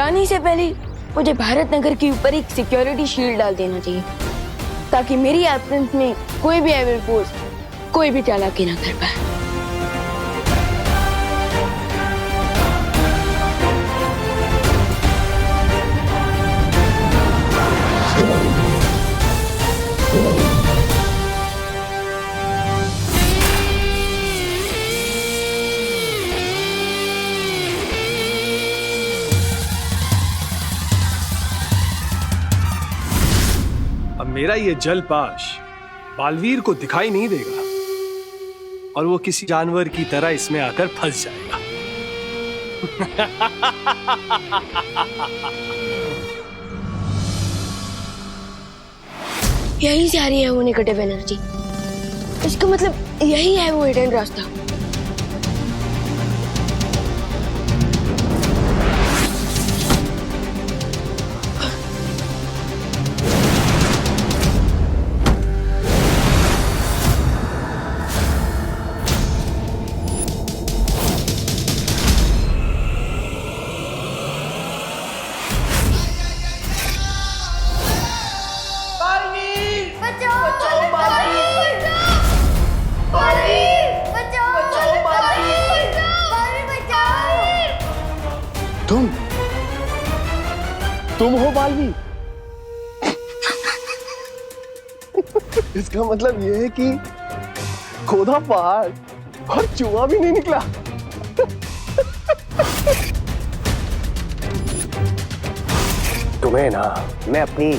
जाने से पहले मुझे भारत नगर के ऊपर एक सिक्योरिटी शील्ड डाल देना चाहिए, ताकि मेरी एब्सेंस में कोई भी एयर फोर्स कोई भी चालाकी ना कर पाए। अब मेरा ये जलपाश बालवीर को दिखाई नहीं देगा और वो किसी जानवर की तरह इसमें आकर फंस जाएगा। यहीं से आ रही है वो नेगेटिव एनर्जी। इसका मतलब यही है वो हिडन रास्ता। तुम हो बालवीर? इसका मतलब ये है कि खोदा पहाड़ और चूहा भी नहीं निकला। तुम्हें ना मैं अपनी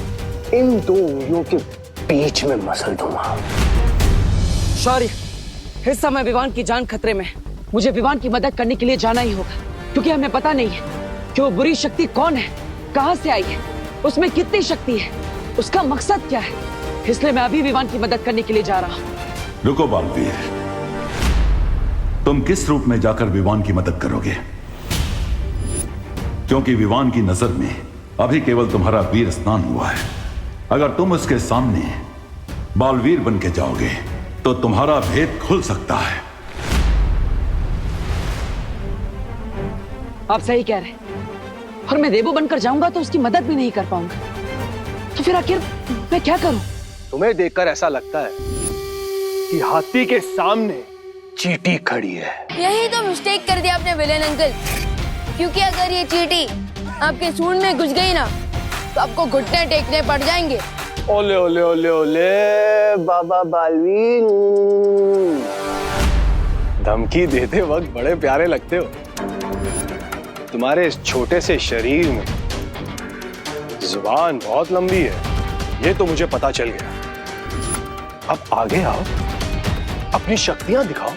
इन दो उंगलियों के बीच में मसल दूंगा। शौर्य, इस समय विवान की जान खतरे में। मुझे विवान की मदद करने के लिए जाना ही होगा, क्योंकि हमें पता नहीं है कि वो बुरी शक्ति कौन है, कहां से आई है, उसमें कितनी शक्ति है, उसका मकसद क्या है। इसलिए मैं अभी विवान की मदद करने के लिए जा रहा हूं। रुको बालवीर, तुम किस रूप में जाकर विवान की मदद करोगे? क्योंकि विवान की नजर में अभी केवल तुम्हारा वीर स्नान हुआ है। अगर तुम उसके सामने बालवीर बन के जाओगे तो तुम्हारा भेद खुल सकता है। आप सही कह रहे हैं, और मैं देवो बनकर जाऊंगा तो उसकी मदद भी नहीं कर पाऊंगा। तो फिर आखिर मैं क्या करूं? तुम्हें देखकर ऐसा लगता है कि हाथी के सामने चींटी खड़ी है। यही तो मिस्टेक कर दिया आपने विलेन अंकल, क्योंकि अगर ये चींटी आपके सूंड में घुस गई ना तो आपको घुटने टेकने पड़ जाएंगे। ओले ओले ओले ओले बाबा बालवीर, धमकी देते वक्त बड़े प्यारे लगते हो। तुम्हारे इस छोटे से शरीर में जुबान बहुत लंबी है, ये तो मुझे पता चल गया। अब आगे आओ, अपनी शक्तियां दिखाओ,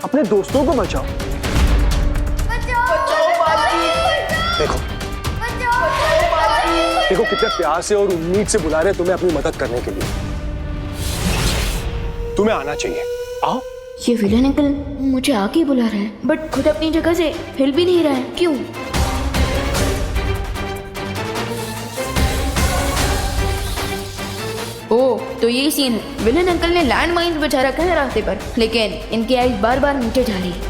अपने दोस्तों को बचाओ। देखो देखो कितने प्यार से और उम्मीद से बुला रहे तुम्हें अपनी मदद करने के लिए। तुम्हें आना चाहिए, आओ। ये विलेन अंकल मुझे आके ही बुला रहा है, बट खुद अपनी जगह से हिल भी नहीं रहा है। क्यों? ओह, तो ये सीन है। विलेन अंकल ने लैंड माइन्स बिछा रखा है रास्ते पर, लेकिन इनकी आइज बार बार नीचे जा रही है।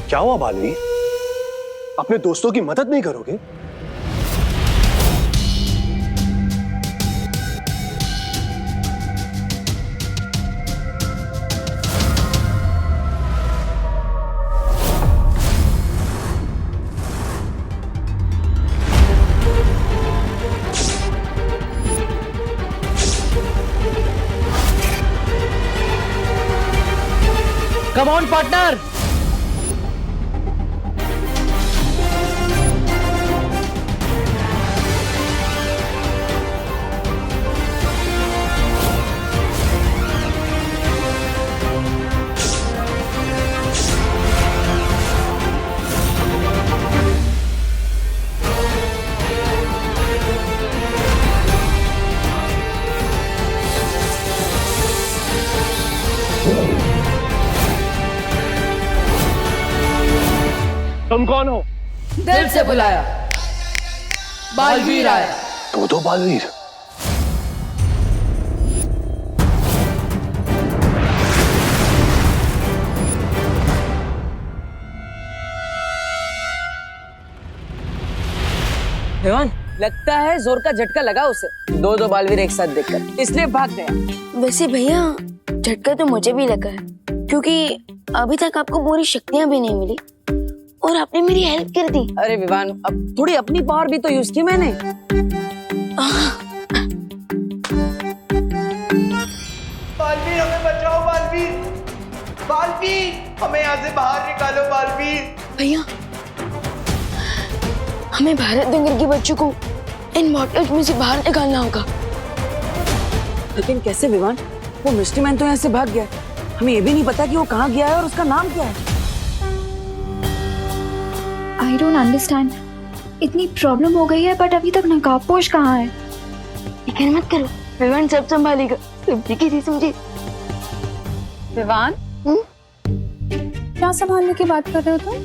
क्या हुआ बालवीर? अपने दोस्तों की मदद नहीं करोगे? Come on partner. तुम कौन हो? दिल से बुलाया, बालवीर आया। तो बालवीर, विवान, लगता है जोर का झटका लगा उसे, दो दो बालवीर एक साथ देखकर, इसलिए भाग गया। वैसे भैया झटका तो मुझे भी लगा है, क्योंकि अभी तक आपको पूरी शक्तियां भी नहीं मिली और आपने मेरी हेल्प कर दी। अरे विवान, अब थोड़ी अपनी पावर भी तो यूज की मैंने। बालवीर, हमें बचाओ बालवीर, बालवीर, हमें यहाँ से बाहर निकालो बालवीर। भैया हमें भारत नगर के बच्चों को इन बॉटल्स में से बाहर निकालना होगा। लेकिन कैसे विवान? वो मिस्ट्री मैन तो यहाँ से भाग गया, हमें ये भी नहीं पता कि वो कहाँ गया है और उसका नाम क्या है। I don't understand. इतनी प्रॉब्लम हो गई है बट अभी तक नकाबपोश कहाँ है? फिक्र मत करो, विवान सब संभालेगा। समझी कि नहीं समझी? विवान, क्या संभालने की बात कर रहे हो तुम?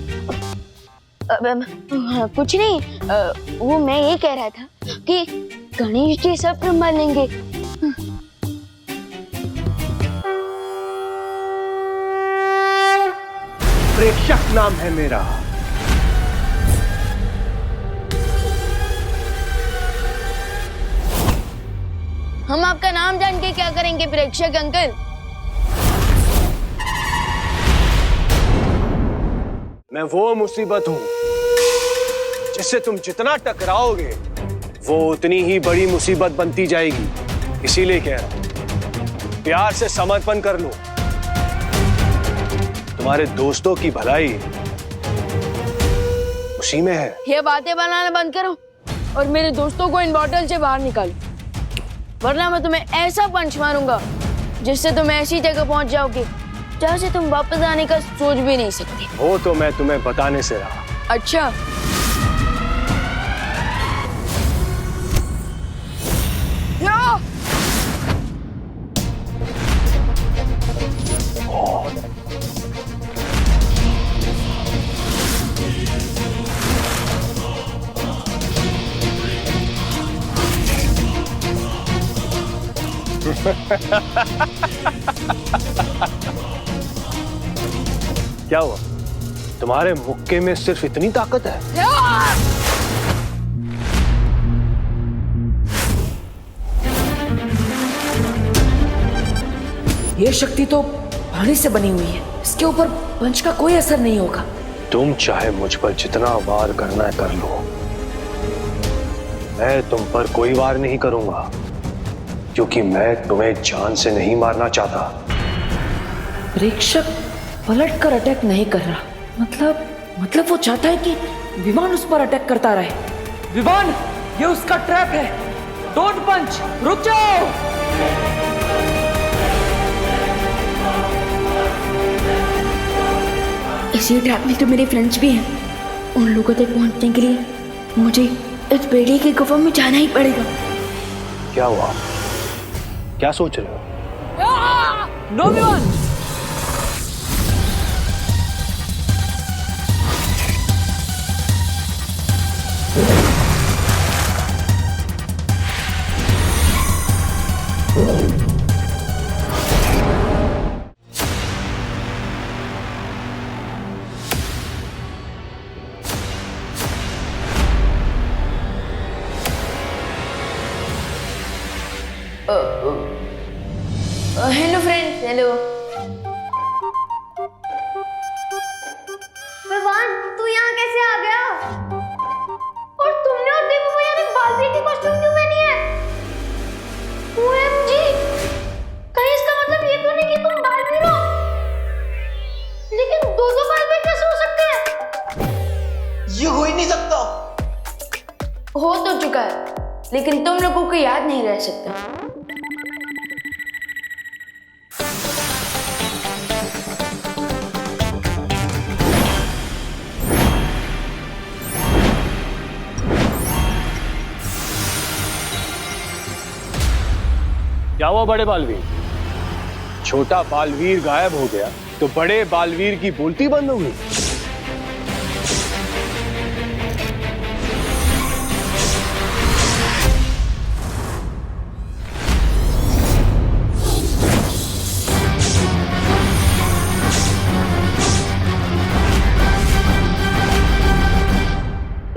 कुछ नहीं, वो मैं ये कह रहा था कि गणेश जी सब संभाल लेंगे। प्रेक्षक नाम है मेरा। हम आपका नाम जान के क्या करेंगे प्रेक्षक अंकल? मैं वो मुसीबत हूं जिससे तुम जितना टकराओगे वो उतनी ही बड़ी मुसीबत बनती जाएगी। इसीलिए कह रहा हूं, प्यार से समर्पण कर लो। तुम्हारे दोस्तों की भलाई उसी में है। ये बातें बनाना बंद करो और मेरे दोस्तों को इन बॉटल से बाहर निकालो, वरना मैं तुम्हें ऐसा पंच मारूंगा जिससे तुम ऐसी जगह पहुंच जाओगे जहां से तुम वापस आने का सोच भी नहीं सकते। वो तो मैं तुम्हें बताने से रहा। अच्छा, क्या हुआ? तुम्हारे मुक्के में सिर्फ इतनी ताकत है? ये शक्ति तो पानी से बनी हुई है, इसके ऊपर पंच का कोई असर नहीं होगा। तुम चाहे मुझ पर जितना वार करना है कर लो, मैं तुम पर कोई वार नहीं करूंगा, क्योंकि मैं तुम्हें जान से नहीं मारना चाहता। प्रेक्षक पलट कर अटैक नहीं कर रहा, मतलब वो चाहता है कि विमान उस पर अटैक करता रहे। विमान, ये उसका ट्रैप है। डोंट पंच, रुक जाओ। इसी ट्रैप में तो मेरे फ्रेंड्स भी हैं। उन लोगों तक पहुंचने के लिए मुझे इस बेड़े की गुफा में जाना ही पड़ेगा। क्या हुआ? क्या सोच रहे हो? नो विमान। Hello friends, hello. विवान, तू यहाँ कैसे आ गया? और तुमने और देवू भैया ने बालवीर की कॉस्ट्यूम क्यों पहनी है? OMG! कहीं इसका मतलब ये तो नहीं कि तुम बालवीर हो? लेकिन दो बालवीर कैसे हो सकते हैं? ये हो ही नहीं सकता। हो तो चुका है, लेकिन तुम लोगों को याद नहीं रह सकता। क्या हुआ बड़े बालवीर? छोटा बालवीर गायब हो गया तो बड़े बालवीर की बोलती बंद हो गई।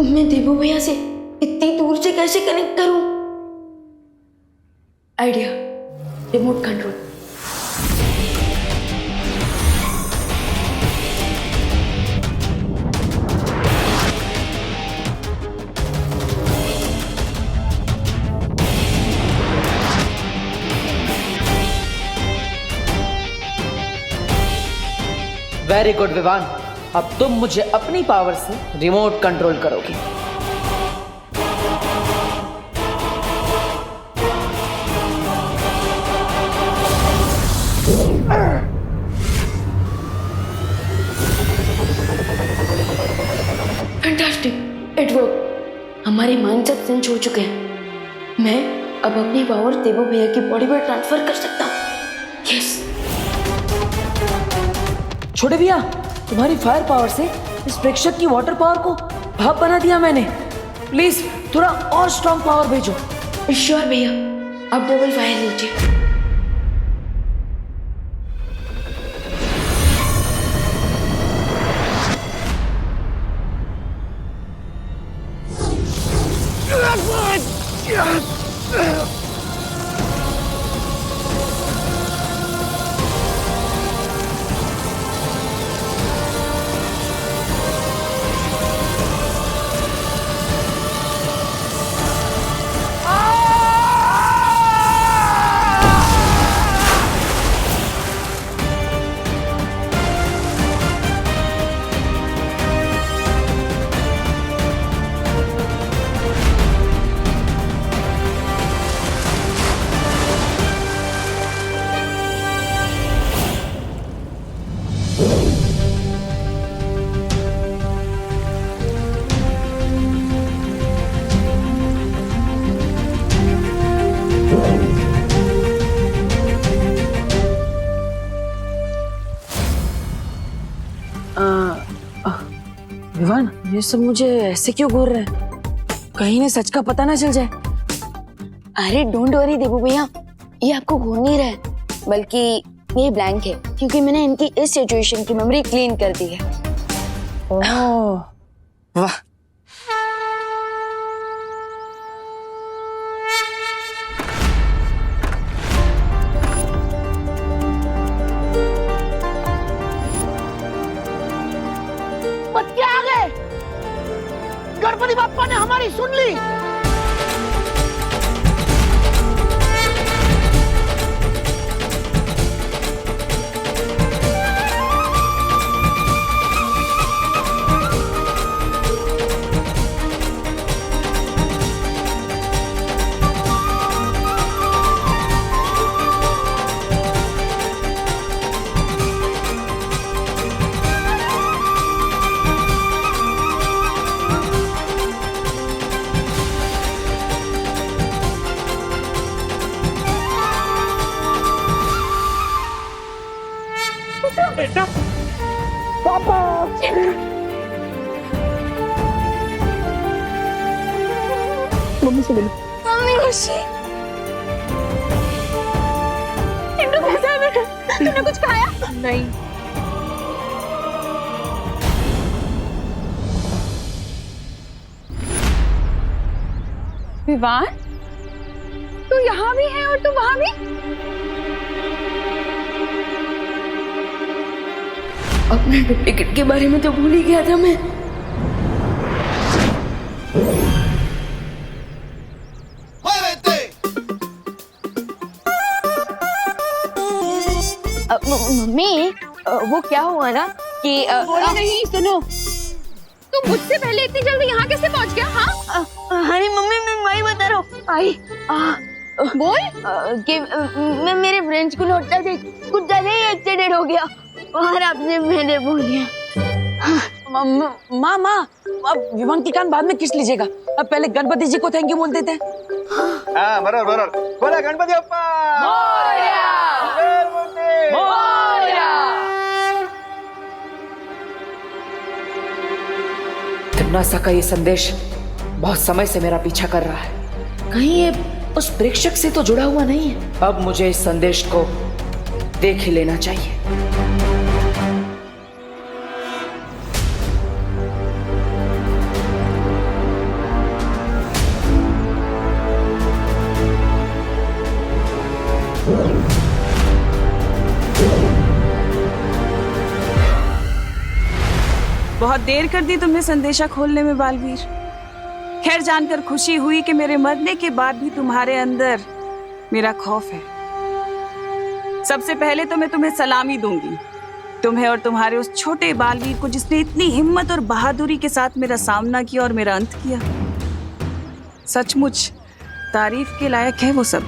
मैं देवू भैया से इतनी कैसे कनेक्ट करूं? Idea, remote control. Very good Vivaan, अब तुम मुझे अपनी पावर से रिमोट कंट्रोल करोगी। Fantastic, it work. हमारे माइंड सब सिंच हो चुके हैं। मैं अब अपनी पावर देवो भैया की बॉडी में ट्रांसफर कर सकता हूँ। यस। छोटे भैया, तुम्हारी फायर पावर से इस प्रेक्षक की वाटर पावर को भाप बना दिया मैंने। प्लीज थोड़ा और स्ट्रॉन्ग पावर भेजो। श्योर भैया, अब डबल फायर लीजिए। विवान, ये सब मुझे ऐसे क्यों घूर रहे हैं? कहीं ने सच का पता ना चल जाए। अरे डोंट वरी देवो भैया, ये आपको घूर नहीं रहा है, बल्कि ये ब्लैंक है क्योंकि मैंने इनकी इस सिचुएशन की मेमोरी क्लीन कर दी है। ओह, वाह। बच्चे आ गए। गणपति बाप्पा ने हमारी सुन ली। बेटा, पापा, मम्मी से मिलो। मम्मी खुशी, इंदु कैसा है बेटा? तुमने कुछ खाया? नहीं। विवान, तू यहाँ भी है और तू वहां भी? अपने डुप्लीकेट के बारे में तो भूल ही गया था मैं। मम्मी, वो क्या हुआ ना कि बोला नहीं, सुनो। तू मुझसे पहले इतनी जल्दी यहाँ कैसे पहुँच गया? हाँ, अरे मम्मी, मैं वही बता रहा हूँ। आई बोल। कि मैं मेरे फ्रेंड्स को लौटता देख कुछ ज्यादा ही एक्सीडेंट हो गया और आपसे मैंने बोल दिया। माँ माँ, अब विवान की कान बाद में किस लीजिएगा, अब पहले गणपति जी को थैंक यू बोल देते हैं। हाँ, बराबर बराबर। बोला गणपति बप्पा मोरया। तिम्नासा का ये संदेश बहुत समय से मेरा पीछा कर रहा है। कहीं ये उस प्रेक्षक से तो जुड़ा हुआ नहीं है। अब मुझे इस संदेश को देख ही लेना चाहिए। बहुत देर कर दी तुमने संदेशा खोलने में बालवीर। खैर, जानकर खुशी हुई कि मेरे मरने के बाद भी तुम्हारे अंदर मेरा खौफ है। सबसे पहले तो मैं तुम्हें सलामी दूंगी, तुम्हें और तुम्हारे उस छोटे बालवीर को जिसने इतनी हिम्मत और बहादुरी के साथ मेरा सामना किया और मेरा अंत किया। सचमुच तारीफ के लायक है वो सब।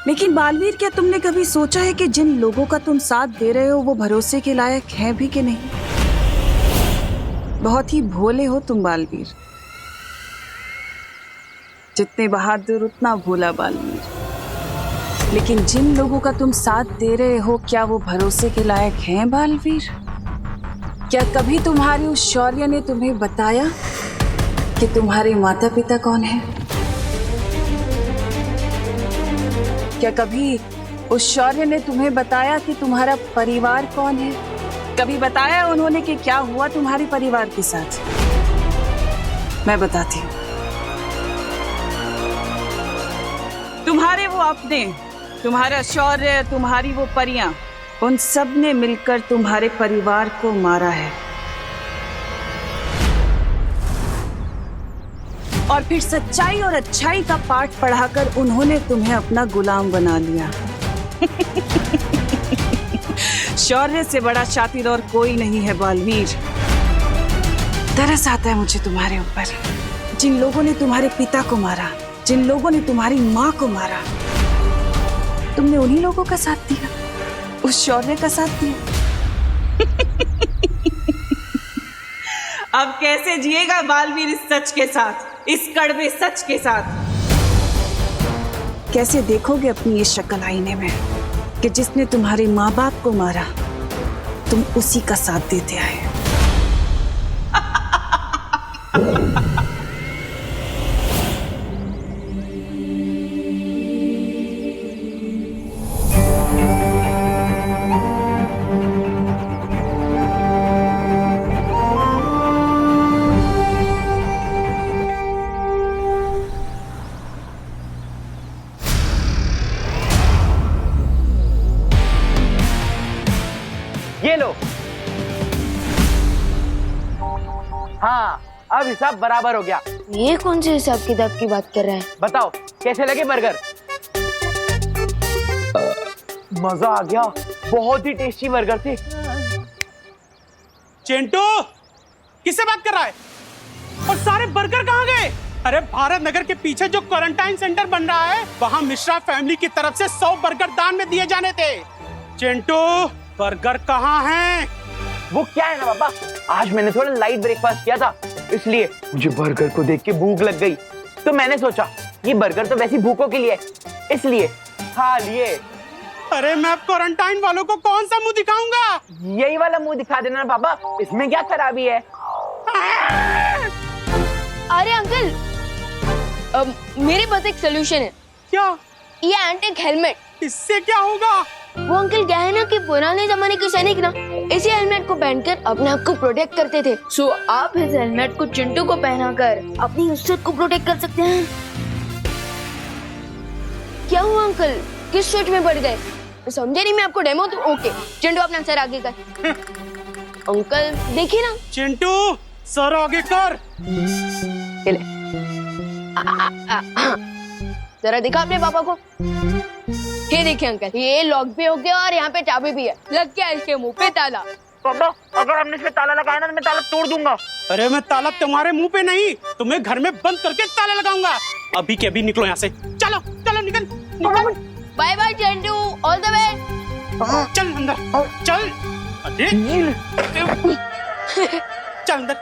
लेकिन बालवीर, क्या तुमने कभी सोचा है कि जिन लोगों का तुम साथ दे रहे हो वो भरोसे के लायक हैं भी कि नहीं? बहुत ही भोले हो तुम बालवीर, जितने बहादुर उतना भोला बालवीर। लेकिन जिन लोगों का तुम साथ दे रहे हो, क्या वो भरोसे के लायक हैं बालवीर? क्या कभी तुम्हारे उस शौर्य ने तुम्हें बताया कि तुम्हारे माता पिता कौन हैं? क्या कभी उस शौर्य ने तुम्हें बताया कि तुम्हारा परिवार कौन है? कभी बताया उन्होंने कि क्या हुआ तुम्हारे परिवार के साथ? मैं बताती हूँ। तुम्हारे वो अपने, तुम्हारा शौर्य, तुम्हारी वो परियां, उन सब ने मिलकर तुम्हारे परिवार को मारा है। और फिर सच्चाई और अच्छाई का पाठ पढ़ाकर उन्होंने तुम्हें अपना गुलाम बना लिया। शौर्य से बड़ा शातिर और कोई नहीं है बालवीर। तरस आता है मुझे तुम्हारे ऊपर। जिन लोगों ने तुम्हारे पिता को मारा, जिन लोगों ने तुम्हारी माँ को मारा, तुमने उन्हीं लोगों का साथ दिया, उस शौर्य का साथ दिया। अब कैसे जिएगा बालवीर इस सच के साथ, इस कड़वे सच के साथ? कैसे देखोगे अपनी ये शक्ल आईने में कि जिसने तुम्हारे माँ बाप को मारा, तुम उसी का साथ देते आए? ये लो। हाँ, अब हिसाब बराबर हो गया। ये कौन से हिसाब किताब की बात कर रहे हैं? बताओ कैसे लगे बर्गर? मजा आ गया, बहुत ही टेस्टी बर्गर थे। चिंटू, किससे बात कर रहा है? और सारे बर्गर कहाँ गए? अरे भारत नगर के पीछे जो क्वारंटाइन सेंटर बन रहा है, वहाँ मिश्रा फैमिली की तरफ से 100 बर्गर दान में दिए जाने थे। चिंटू, बर्गर कहाँ हैं? वो क्या है ना पापा, आज मैंने थोड़ा लाइट ब्रेकफास्ट किया था, इसलिए मुझे बर्गर को देख के भूख लग गई। तो मैंने सोचा ये बर्गर तो वैसी भूखों के लिए है, इसलिए खा लिए। अरे मैं क्वारंटाइन वालों को कौन सा मुंह दिखाऊंगा? यही वाला मुंह दिखा देना पापा, इसमें क्या खराबी है? अरे अंकल, मेरे पास एक सोल्यूशन है। क्या? ये एंटी हेलमेट। इससे क्या होगा? वो अंकल क्या है ना कि पुराने जमाने के सैनिक ना इसी हेलमेट को पहनकर अपने आप को प्रोटेक्ट करते थे। सो आप इस हेलमेट को चिंटू को पहनाकर अपनी इज्जत को प्रोटेक्ट कर सकते हैं। क्या हुआ अंकल, किस सोच में पड़ गए? समझे नहीं मैं आपको डेमो दूं? ओके चिंटू अपना सर आगे कर। अंकल देखिए ना। चिंटू सर आगे कर। जरा दिखा अपने पापा को। ये देखिए अंकल, ये लॉक भी हो गया और यहाँ पे चाबी भी है। लग गया इसके मुंह पे ताला। पापा अगर हमने इसमें ताला लगाया ना तो मैं ताला तोड़ दूंगा। अरे मैं ताला तुम्हारे मुंह पे नहीं, तुम्हें घर में बंद करके ताला लगाऊंगा। अभी के अभी निकलो यहाँ से। चलो चलो निकल निकल। Bye bye Chintu, all the way. चल अंदर चल। अरे चल अंदर।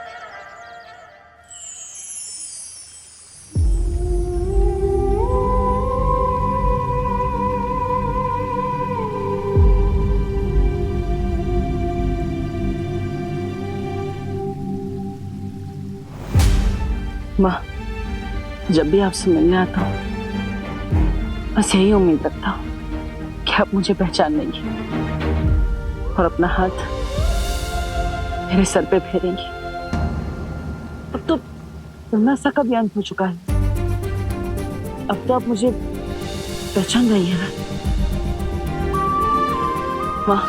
माँ, जब भी आपसे मिलने आता हूँ बस यही उम्मीद रखता हूँ कि आप मुझे पहचान लेंगी और अपना हाथ मेरे सर पे फेरेंगी। अब तो तमाशा का भी अंत हो चुका है। अब तो आप मुझे पहचान रही हैं ना? माँ,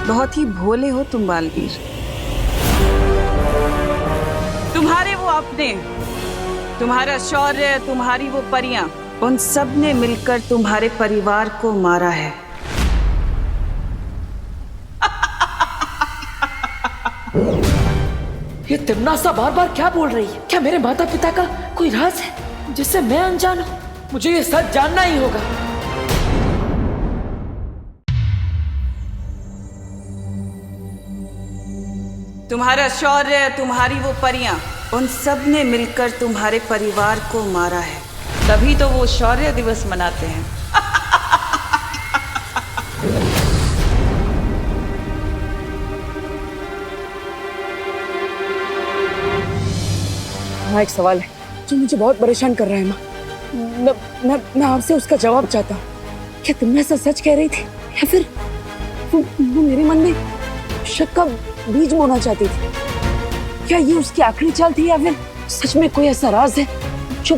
बहुत ही भोले हो तुम बालवीर। तुम्हारे वो अपने, तुम्हारा शौर्य, तुम्हारी वो परियां, उन सब ने मिलकर तुम्हारे परिवार को मारा है। ये तिमनासा बार बार क्या बोल रही है? क्या मेरे माता पिता का कोई राज है जिससे मैं अनजान हूँ? मुझे ये सच जानना ही होगा। तुम्हारा शौर्य, तुम्हारी वो परियां, उन सब ने मिलकर तुम्हारे परिवार को मारा है। तभी तो वो शौर्य दिवस मनाते हैं। हाँ, एक सवाल है जो मुझे बहुत परेशान कर रहा है माँ। मैं आपसे उसका जवाब चाहता हूँ। क्या तुमने ऐसा सच कह रही थी या फिर वो मेरे मन में शक का बीज बोना चाहती थी? क्या ये उसकी आखिरी चाल थी या फिर सच में कोई ऐसा राज है जो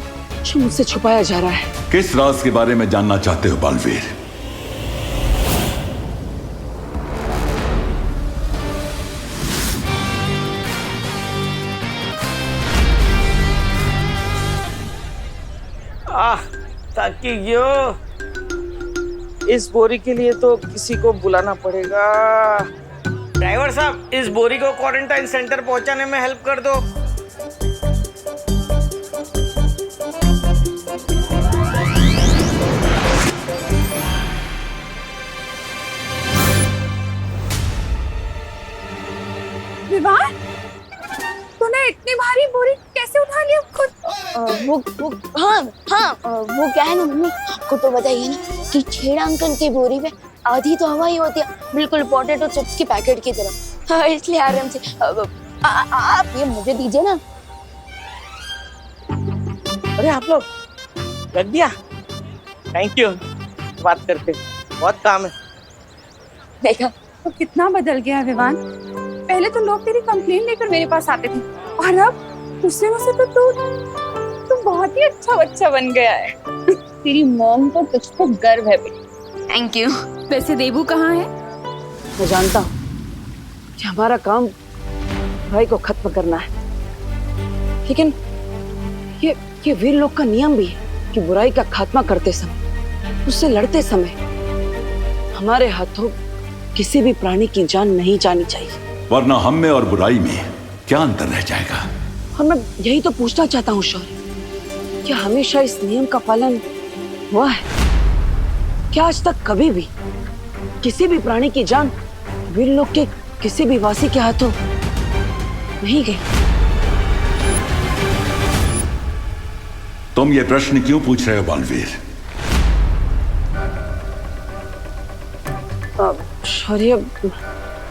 मुझसे छुपाया जा रहा है? किस राज के बारे में जानना चाहते हो बालवीर? ताकि यो इस बोरी के लिए तो किसी को बुलाना पड़ेगा। ड्राइवर साहब, इस बोरी को क्वारंटाइन सेंटर पहुंचाने में हेल्प कर दो। विवान, तूने इतनी भारी बोरी कैसे उठा लिया खुद? वो क्या है ना मम्मी, आपको तो बताइए ना कि छेड़ा अंकल की बोरी में आधी तो हवा ही होती है, बिल्कुल पोटैटो चिप्स की पैकेट की तरह। हाँ, इसलिए आराम से आप ये मुझे दीजिए ना। अरे आप लोग रख दिया, थैंक यू। बात करते बहुत काम है। देखा तो कितना बदल गया है विवान। पहले तो लोग तेरी कंप्लेन लेकर मेरे पास आते थे और अब दूसरे में से तो तू बहुत ही अच्छा बच्चा बन गया है। तेरी मॉम को तुझ पर गर्व है बेटी। Thank you. वैसे देबू कहाँ है? मैं जानता हूँ कि हमारा काम भाई को खत्म करना है, लेकिन ये वीर लोग का नियम भी है कि बुराई का खात्मा करते समय, उससे लड़ते समय हमारे हाथों किसी भी प्राणी की जान नहीं जानी चाहिए, वरना हम में और बुराई में क्या अंतर रह जाएगा? और मैं यही तो पूछना चाहता हूँ शौर्य, क्या हमेशा इस नियम का पालन हुआ है? क्या आज तक कभी भी किसी भी प्राणी की जान वीर लोग के किसी भी वासी के हाथों नहीं गई? तुम ये प्रश्न क्यों पूछ रहे हो बालवीर? शौर्य,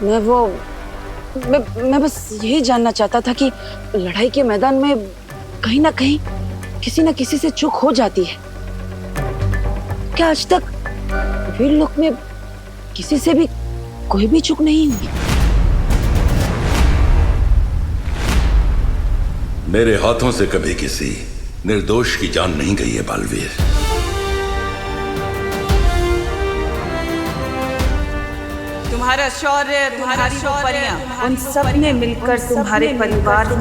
मैं बस यही जानना चाहता था कि लड़ाई के मैदान में कहीं ना कहीं किसी न किसी से चूक हो जाती है। क्या आज तक वीर लोक में किसी से भी कोई भी चूक नहीं हुई? मेरे हाथों से कभी किसी निर्दोष की जान नहीं गई है बालवीर। तुम्हारा शौर्य, तुम्हारी परियां, उन सब ने मिलकर तुम्हारे परिवार को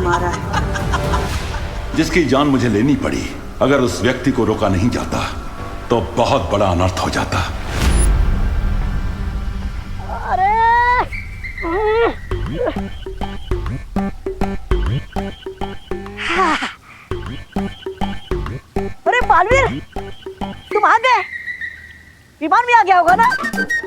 मारा है। जिसकी जान मुझे लेनी पड़ी, अगर उस व्यक्ति को रोका नहीं जाता तो बहुत बड़ा अनर्थ हो जाता। अरे बालवीर, तुम आ गए? विमान भी आ गया होगा ना?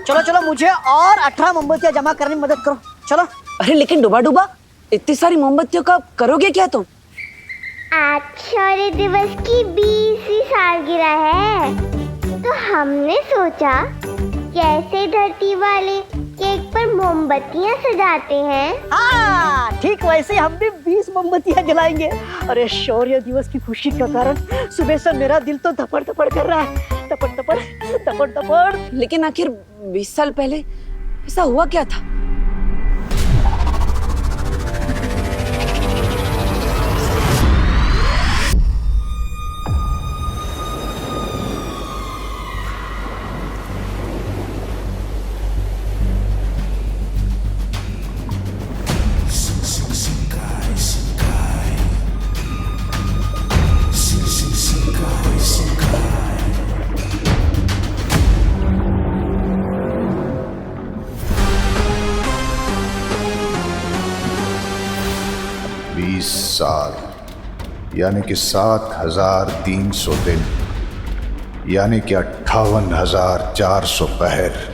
चलो चलो, मुझे और 18 मोमबत्तियां जमा करने में मदद करो। चलो। अरे लेकिन डूबा इतनी सारी मोमबत्तियों का करोगे क्या तुम? आज शौर्य दिवस की 20वीं सालगिरह है, तो हमने सोचा कैसे धरती वाले केक पर मोमबत्तियां सजाते हैं। हाँ, ठीक वैसे हम भी 20 मोमबत्तियां जलाएंगे। अरे शौर्य दिवस की खुशी के कारण सुबह से मेरा दिल तो धपड़ धपड़ कर रहा है, धपड़ धपड़ धपड़ धपड़। लेकिन आखिर 20 साल पहले ऐसा हुआ क्या था? साल यानी कि 7,300 दिन, यानी कि 58,400 पहर।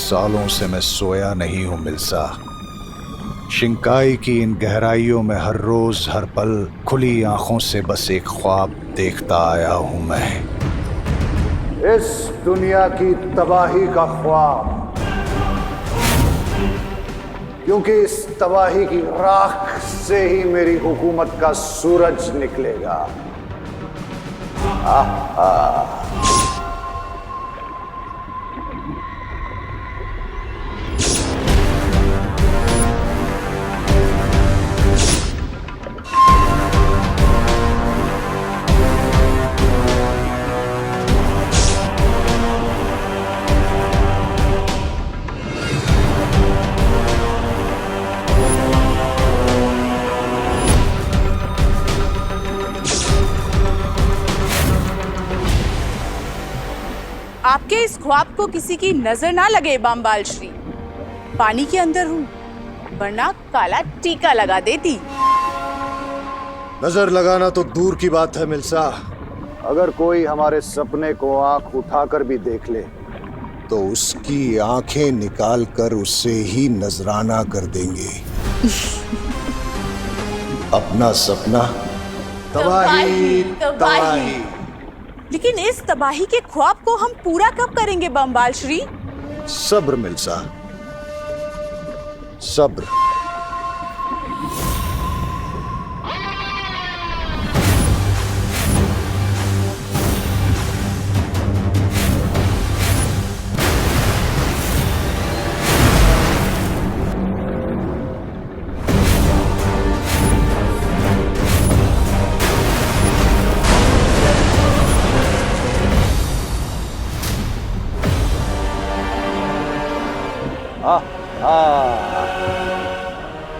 सालों से मैं सोया नहीं हूं मिल्सा। शिंकाई की इन गहराइयों में हर रोज हर पल खुली आंखों से बस एक ख्वाब देखता आया हूं मैं, इस दुनिया की तबाही का ख्वाब। क्योंकि इस तबाही की राख से ही मेरी हुकूमत का सूरज निकलेगा। आपके इस ख्वाब को किसी की नजर ना लगे बामबाल श्री। पानी के अंदर हूँ, वरना काला टीका लगा देती। नजर लगाना तो दूर की बात है मिल्सा, अगर कोई हमारे सपने को आंख उठाकर भी देख ले तो उसकी आंखें निकाल कर उसे ही नजराना कर देंगे। अपना सपना तबाही तबाही। लेकिन इस तबाही के ख्वाब को हम पूरा कब करेंगे बामबाल श्री? सब्र मिल्सा, सब्र।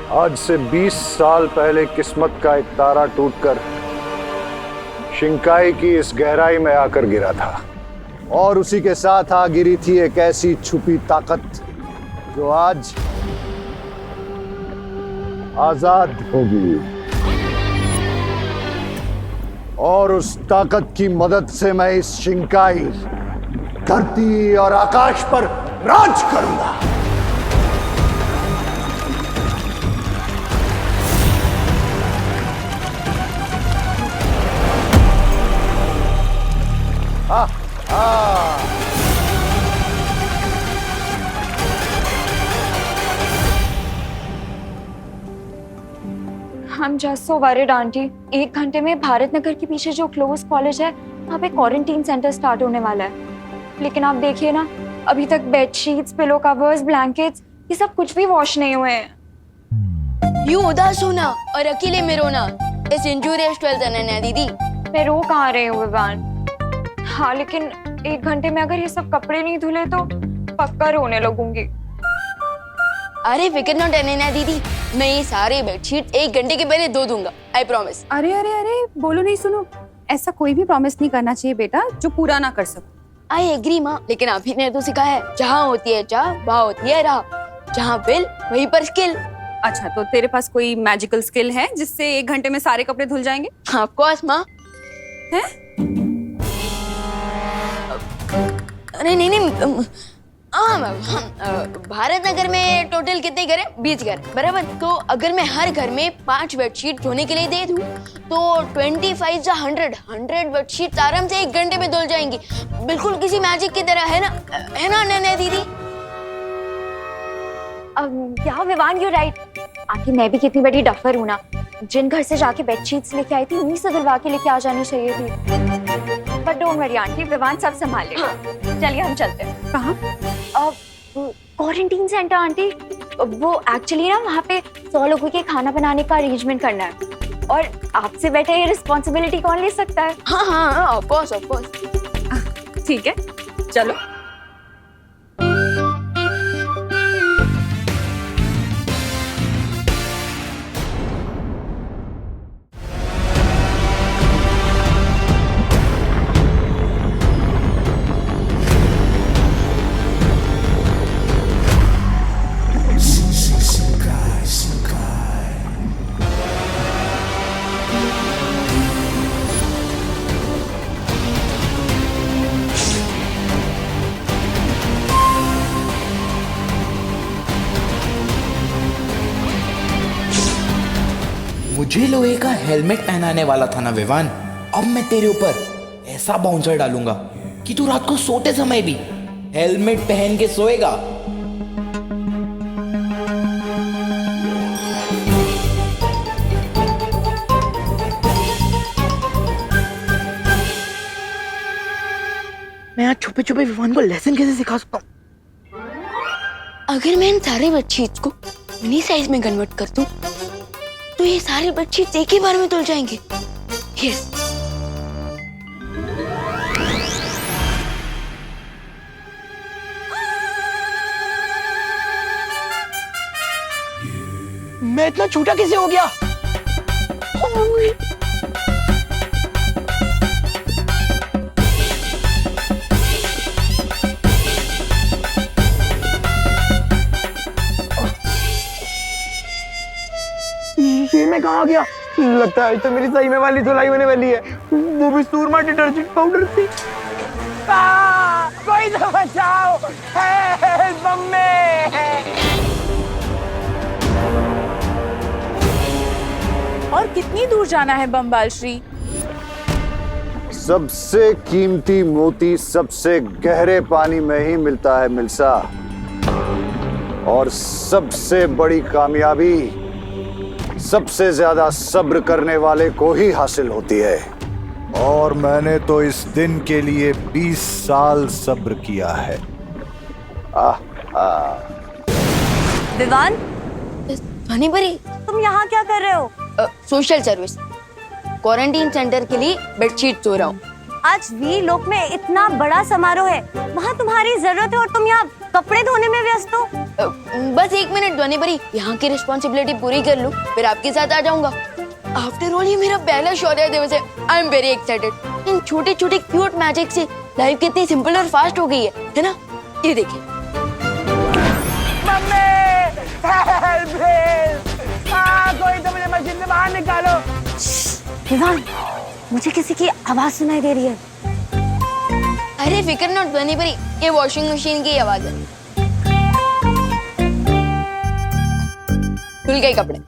आज से 20 साल पहले किस्मत का एक तारा टूटकर शिंकाई की इस गहराई में आकर गिरा था, और उसी के साथ आ गिरी थी एक ऐसी छुपी ताकत जो आज आजाद होगी। और उस ताकत की मदद से मैं इस शिंकाई, धरती और आकाश पर राज करूंगा। I'm just so worried, aunty. 1 घंटे में भारत नगर के पीछे जो क्लोज कॉलेज है वहाँ पे क्वारंटीन सेंटर स्टार्ट होने वाला है। लेकिन आप देखिए ना, अभी तक बेडशीट्स, पिलो कवर्स, ब्लैंकेट्स, ये सब कुछ भी वॉश नहीं हुए हैं। यूं उदास होना और अकेले में रोना इस इंजूरियस 12th अनन्या दीदी। मैं रो कहाँ रही हूँ विवान? हाँ, लेकिन 1 घंटे में अगर ये सब कपड़े नहीं धुले तो पक्का रोने लगूंगी। अरे फिक्र नॉट अनन्या दीदी, मैं ये सारे बेडशीट 1 घंटे के पहले धो दूंगा, आई प्रॉमिस। अरे अरे अरे, बोलो नहीं सुनो, ऐसा कोई भी प्रॉमिस नहीं करना चाहिए बेटा जो पूरा ना कर सको। आई एग्री माँ, लेकिन अभी ने तो सिखाया है, जहाँ होती है चाह वहाँ होती है राह, जहाँ बिल वहीं पर स्किल। अच्छा, तो तेरे पास कोई मैजिकल स्किल है जिससे 1 घंटे में सारे कपड़े धुल जाएंगे? ऑफ कोर्स माँ। है? अरे नहीं, हाँ भारत नगर में टोटल कितने घर हैं? 20 घर, बराबर। तो अगर मैं हर घर में 5 बेडशीट धोने के लिए दे दूं तो 25 या 100 बेडशीट आराम से 1 घंटे में धुल जाएंगी, बिल्कुल किसी मैजिक की तरह, है ना नैना दीदी? या विवान, यू राइट। आखिर मैं भी कितनी बड़ी डफर हूँ ना, जिन घर से जाके बेडशीट्स लेके आई थी उन्हीं से धुलवा के लेके आ जानी चाहिए थी। But don't worry aunty, Vivaan सब संभाल लेगा। चलिए हम चलते हैं। कहाँ? Quarantine centre aunty. वो एक्चुअली ना वहाँ पे 100 लोगों के खाना बनाने का अरेंजमेंट करना है, और आपसे बेटर ये रिस्पॉन्सिबिलिटी कौन ले सकता है? हाँ, ऑफ कोर्स। ठीक है, चलो। मुझे लोहे का हेलमेट पहनाने वाला था ना विवान। अब मैं तेरे ऊपर ऐसा बाउंसर डालूंगा कि तू रात को सोते समय भी हेलमेट पहन के सोएगा। मैं आज छुपे छुपे विवान को लेसन कैसे सिखा सकता हूँ? अगर मैं इन सारे बेडशीट्स को मिनी साइज में कन्वर्ट कर दूं तो ये सारे बेडशीट्स एक ही बार में धुल जाएंगे। यस। मैं इतना छोटा कैसे हो गया? ये मैं कहाँ गया? लगता है तो मेरी सही में वाली धुलाई होने वाली है, वो भी सूरमा डिटर्जेंट पाउडर से। कोई तो बचाओ, और कितनी दूर जाना है बमबाल श्री? सबसे कीमती मोती सबसे गहरे पानी में ही मिलता है मिल्सा, और सबसे बड़ी कामयाबी सबसे ज्यादा सब्र करने वाले को ही हासिल होती है। और मैंने तो इस दिन के लिए 20 साल सब्र किया है। विवान, ध्वनि परी, तुम यहाँ क्या कर रहे हो? सोशल सर्विस, क्वारंटीन सेंटर के लिए बेडशीट धो रहा हूँ। आज वी लोक में इतना बड़ा समारोह है, वहाँ तुम्हारी जरूरत है और तुम यहाँ कपड़े धोने में व्यस्त हो। बस 1 मिनट ध्वनि परी, यहाँ की रिस्पॉन्सिबिलिटी पूरी कर लूँ, फिर आपके साथ आ जाऊंगा। आफ्टर ऑल ये मेरा पहला शौर्य दिवस है। I am very excited. इन छोटे छोटे क्यूट मैजिक से लाइफ कितनी सिंपल और फास्ट हो गई है ना? ये देखिए। कोई तो मुझे मशीन से बाहर निकालो। विवान, मुझे किसी की आवाज सुनाई दे रही है। अरे फिक्र नॉट ध्वनि परी, ये वॉशिंग मशीन की आवाज है। धुल गए कपड़े।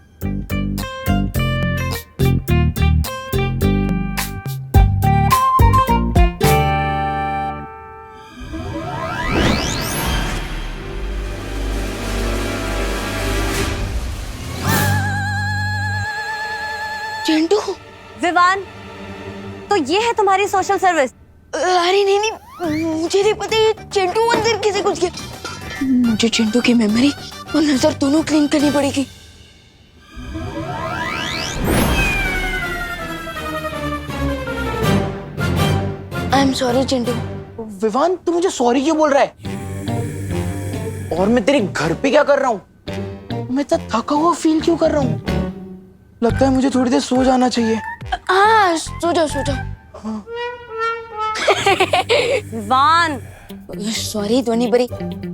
चिंटू। विवान, तो ये है तुम्हारी सोशल सर्विस? अरे नहीं, मुझे नहीं पता ये चिंटू अंदर कैसे घुस गया। मुझे चिंटू की मेमोरी और नजर दोनों क्लीन करनी पड़ेगी। I am sorry Chintu. Vivaan, तू मुझे सॉरी क्यों बोल रहा है? और मैं तेरे घर पे क्या कर रहा हूँ? मैं इतना थका हुआ फील क्यों कर रहा हूँ? लगता है मुझे थोड़ी देर सो जाना चाहिए। हाँ सो जाओ। विवान, सॉरी ध्वनि परी,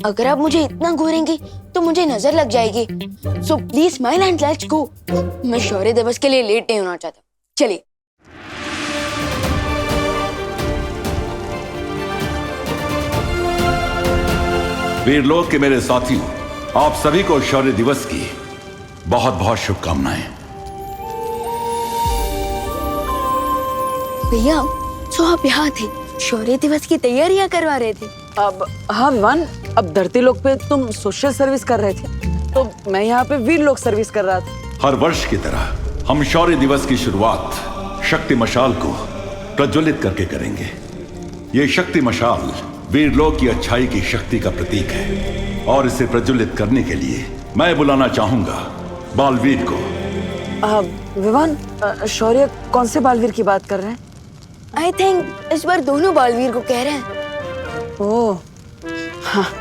अगर आप मुझे इतना घूरेंगी तो मुझे नजर लग जाएगी। So please smile and let's go. मैं शौर्य दिवस के लिए लेट नहीं होना चाहता। चलिए। वीरलोक के मेरे साथियों, आप सभी को शौर्य दिवस की बहुत बहुत शुभकामनाएं। भैया, तो आप यहाँ थे, शौर्य दिवस की तैयारियां करवा रहे थे। अब हाँ विवान, अब धरती लोक पे तुम सोशल सर्विस कर रहे थे, तो मैं यहाँ पे वीर लोक सर्विस कर रहा था। हर वर्ष की तरह हम शौर्य दिवस की शुरुआत शक्ति मशाल को प्रज्वलित करके करेंगे। ये शक्ति मशाल वीरलोक की अच्छाई की शक्ति का प्रतीक है और इसे प्रज्वलित करने के लिए मैं बुलाना चाहूंगा बालवीर को। विवान, शौर्य कौन से बालवीर की बात कर रहे हैं? आई थिंक इस बार दोनों बालवीर को कह रहे हैं। ओह हाँ।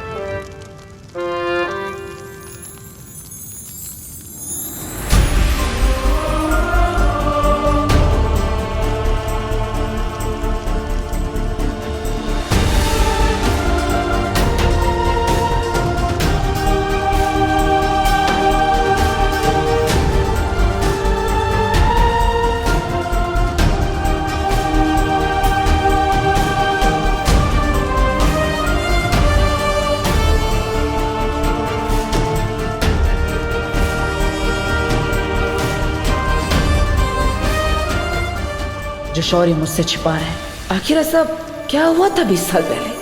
जो शौर्य मुझसे छिपा रहे हैं, आखिर ऐसा क्या हुआ था 20 साल पहले?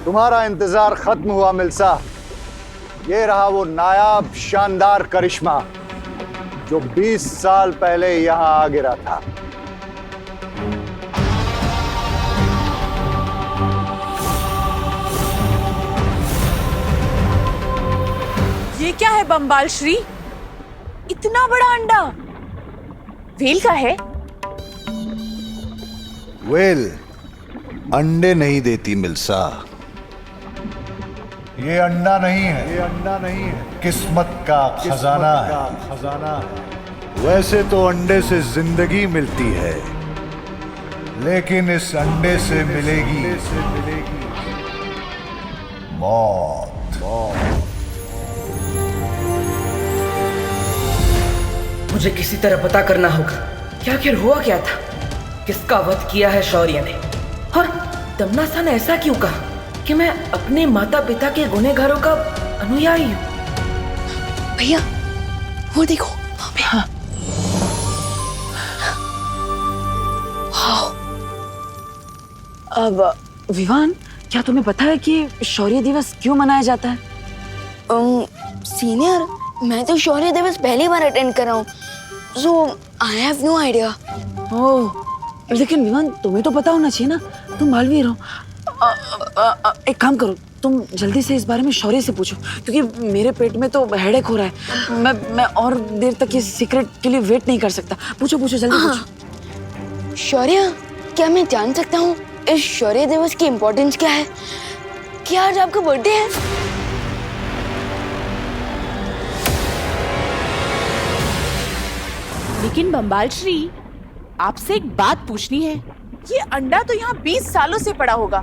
तुम्हारा इंतजार खत्म हुआ मिल्सा। ये रहा वो नायाब शानदार करिश्मा जो 20 साल पहले यहां आ गिरा था। ये क्या है बम्बाल श्री? इतना बड़ा अंडा व्हेल का है? वेल अंडे नहीं देती मिल्सा। ये अंडा नहीं है, ये अंडा नहीं है, किस्मत का खजाना है। वैसे तो अंडे से जिंदगी मिलती है, लेकिन इस अंडे से मिलेगी मौत। मुझे किसी तरह पता करना होगा कि आखिर हुआ क्या था, किसका वध किया है शौर्य ने, और दमनासा ने ऐसा क्यों कहा कि मैं अपने माता पिता के गुनहगारों का अनुयायी हूँ। भैया वो देखो वहाँ पे। हाँ। अब विवान, क्या तुम्हें पता है कि शौर्य दिवस क्यों मनाया जाता है? सीनियर, मैं तो शौर्य दिवस पहली बार अटेंड कर रहा हूँ, सो आई हैव नो आइडिया। ओह, लेकिन विवान तुम्हें तो पता होना चाहिए ना, तुम बालवीर हो। एक काम करो, तुम जल्दी से इस बारे में शौर्य से पूछो, क्योंकि मेरे पेट में तो हेडेक हो रहा है। मैं और देर तक ये सीक्रेट के लिए वेट नहीं कर सकता। पूछो जल्दी पूछो। शौर्य, क्या मैं जान सकता हूँ इस शौर्य दिवस की इम्पोर्टेंस क्या है? क्या आज आपका बर्थडे है? लेकिन बम्बाल श्री, आपसे एक बात पूछनी है। ये अंडा तो यहाँ 20 सालों से पड़ा होगा,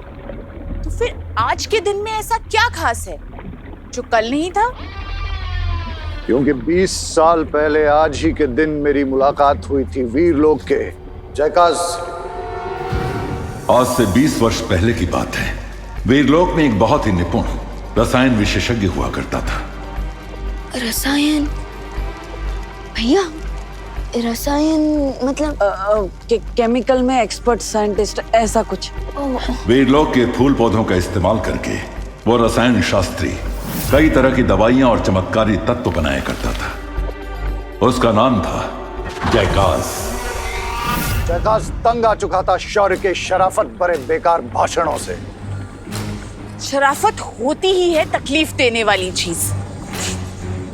तो फिर आज के दिन में ऐसा क्या खास है जो कल नहीं था? क्योंकि 20 साल पहले आज ही के दिन मेरी मुलाकात हुई थी वीरलोक के जयकाज। आज से 20 वर्ष पहले की बात है। वीरलोक में एक बहुत ही निपुण रसायन विशेषज्ञ हुआ करता था। रसायन? भैया, रसायन मतलब केमिकल में एक्सपर्ट साइंटिस्ट, ऐसा कुछ। वीरलोक के फूल पौधों का इस्तेमाल करके वो रसायन शास्त्री कई तरह की दवाइयां और चमत्कारी तत्व बनाया करता था। उसका नाम था जयकास। जयकास तंग आ चुका था शौर्य के शराफत भरे बेकार भाषणों से। शराफत होती ही है तकलीफ देने वाली चीज।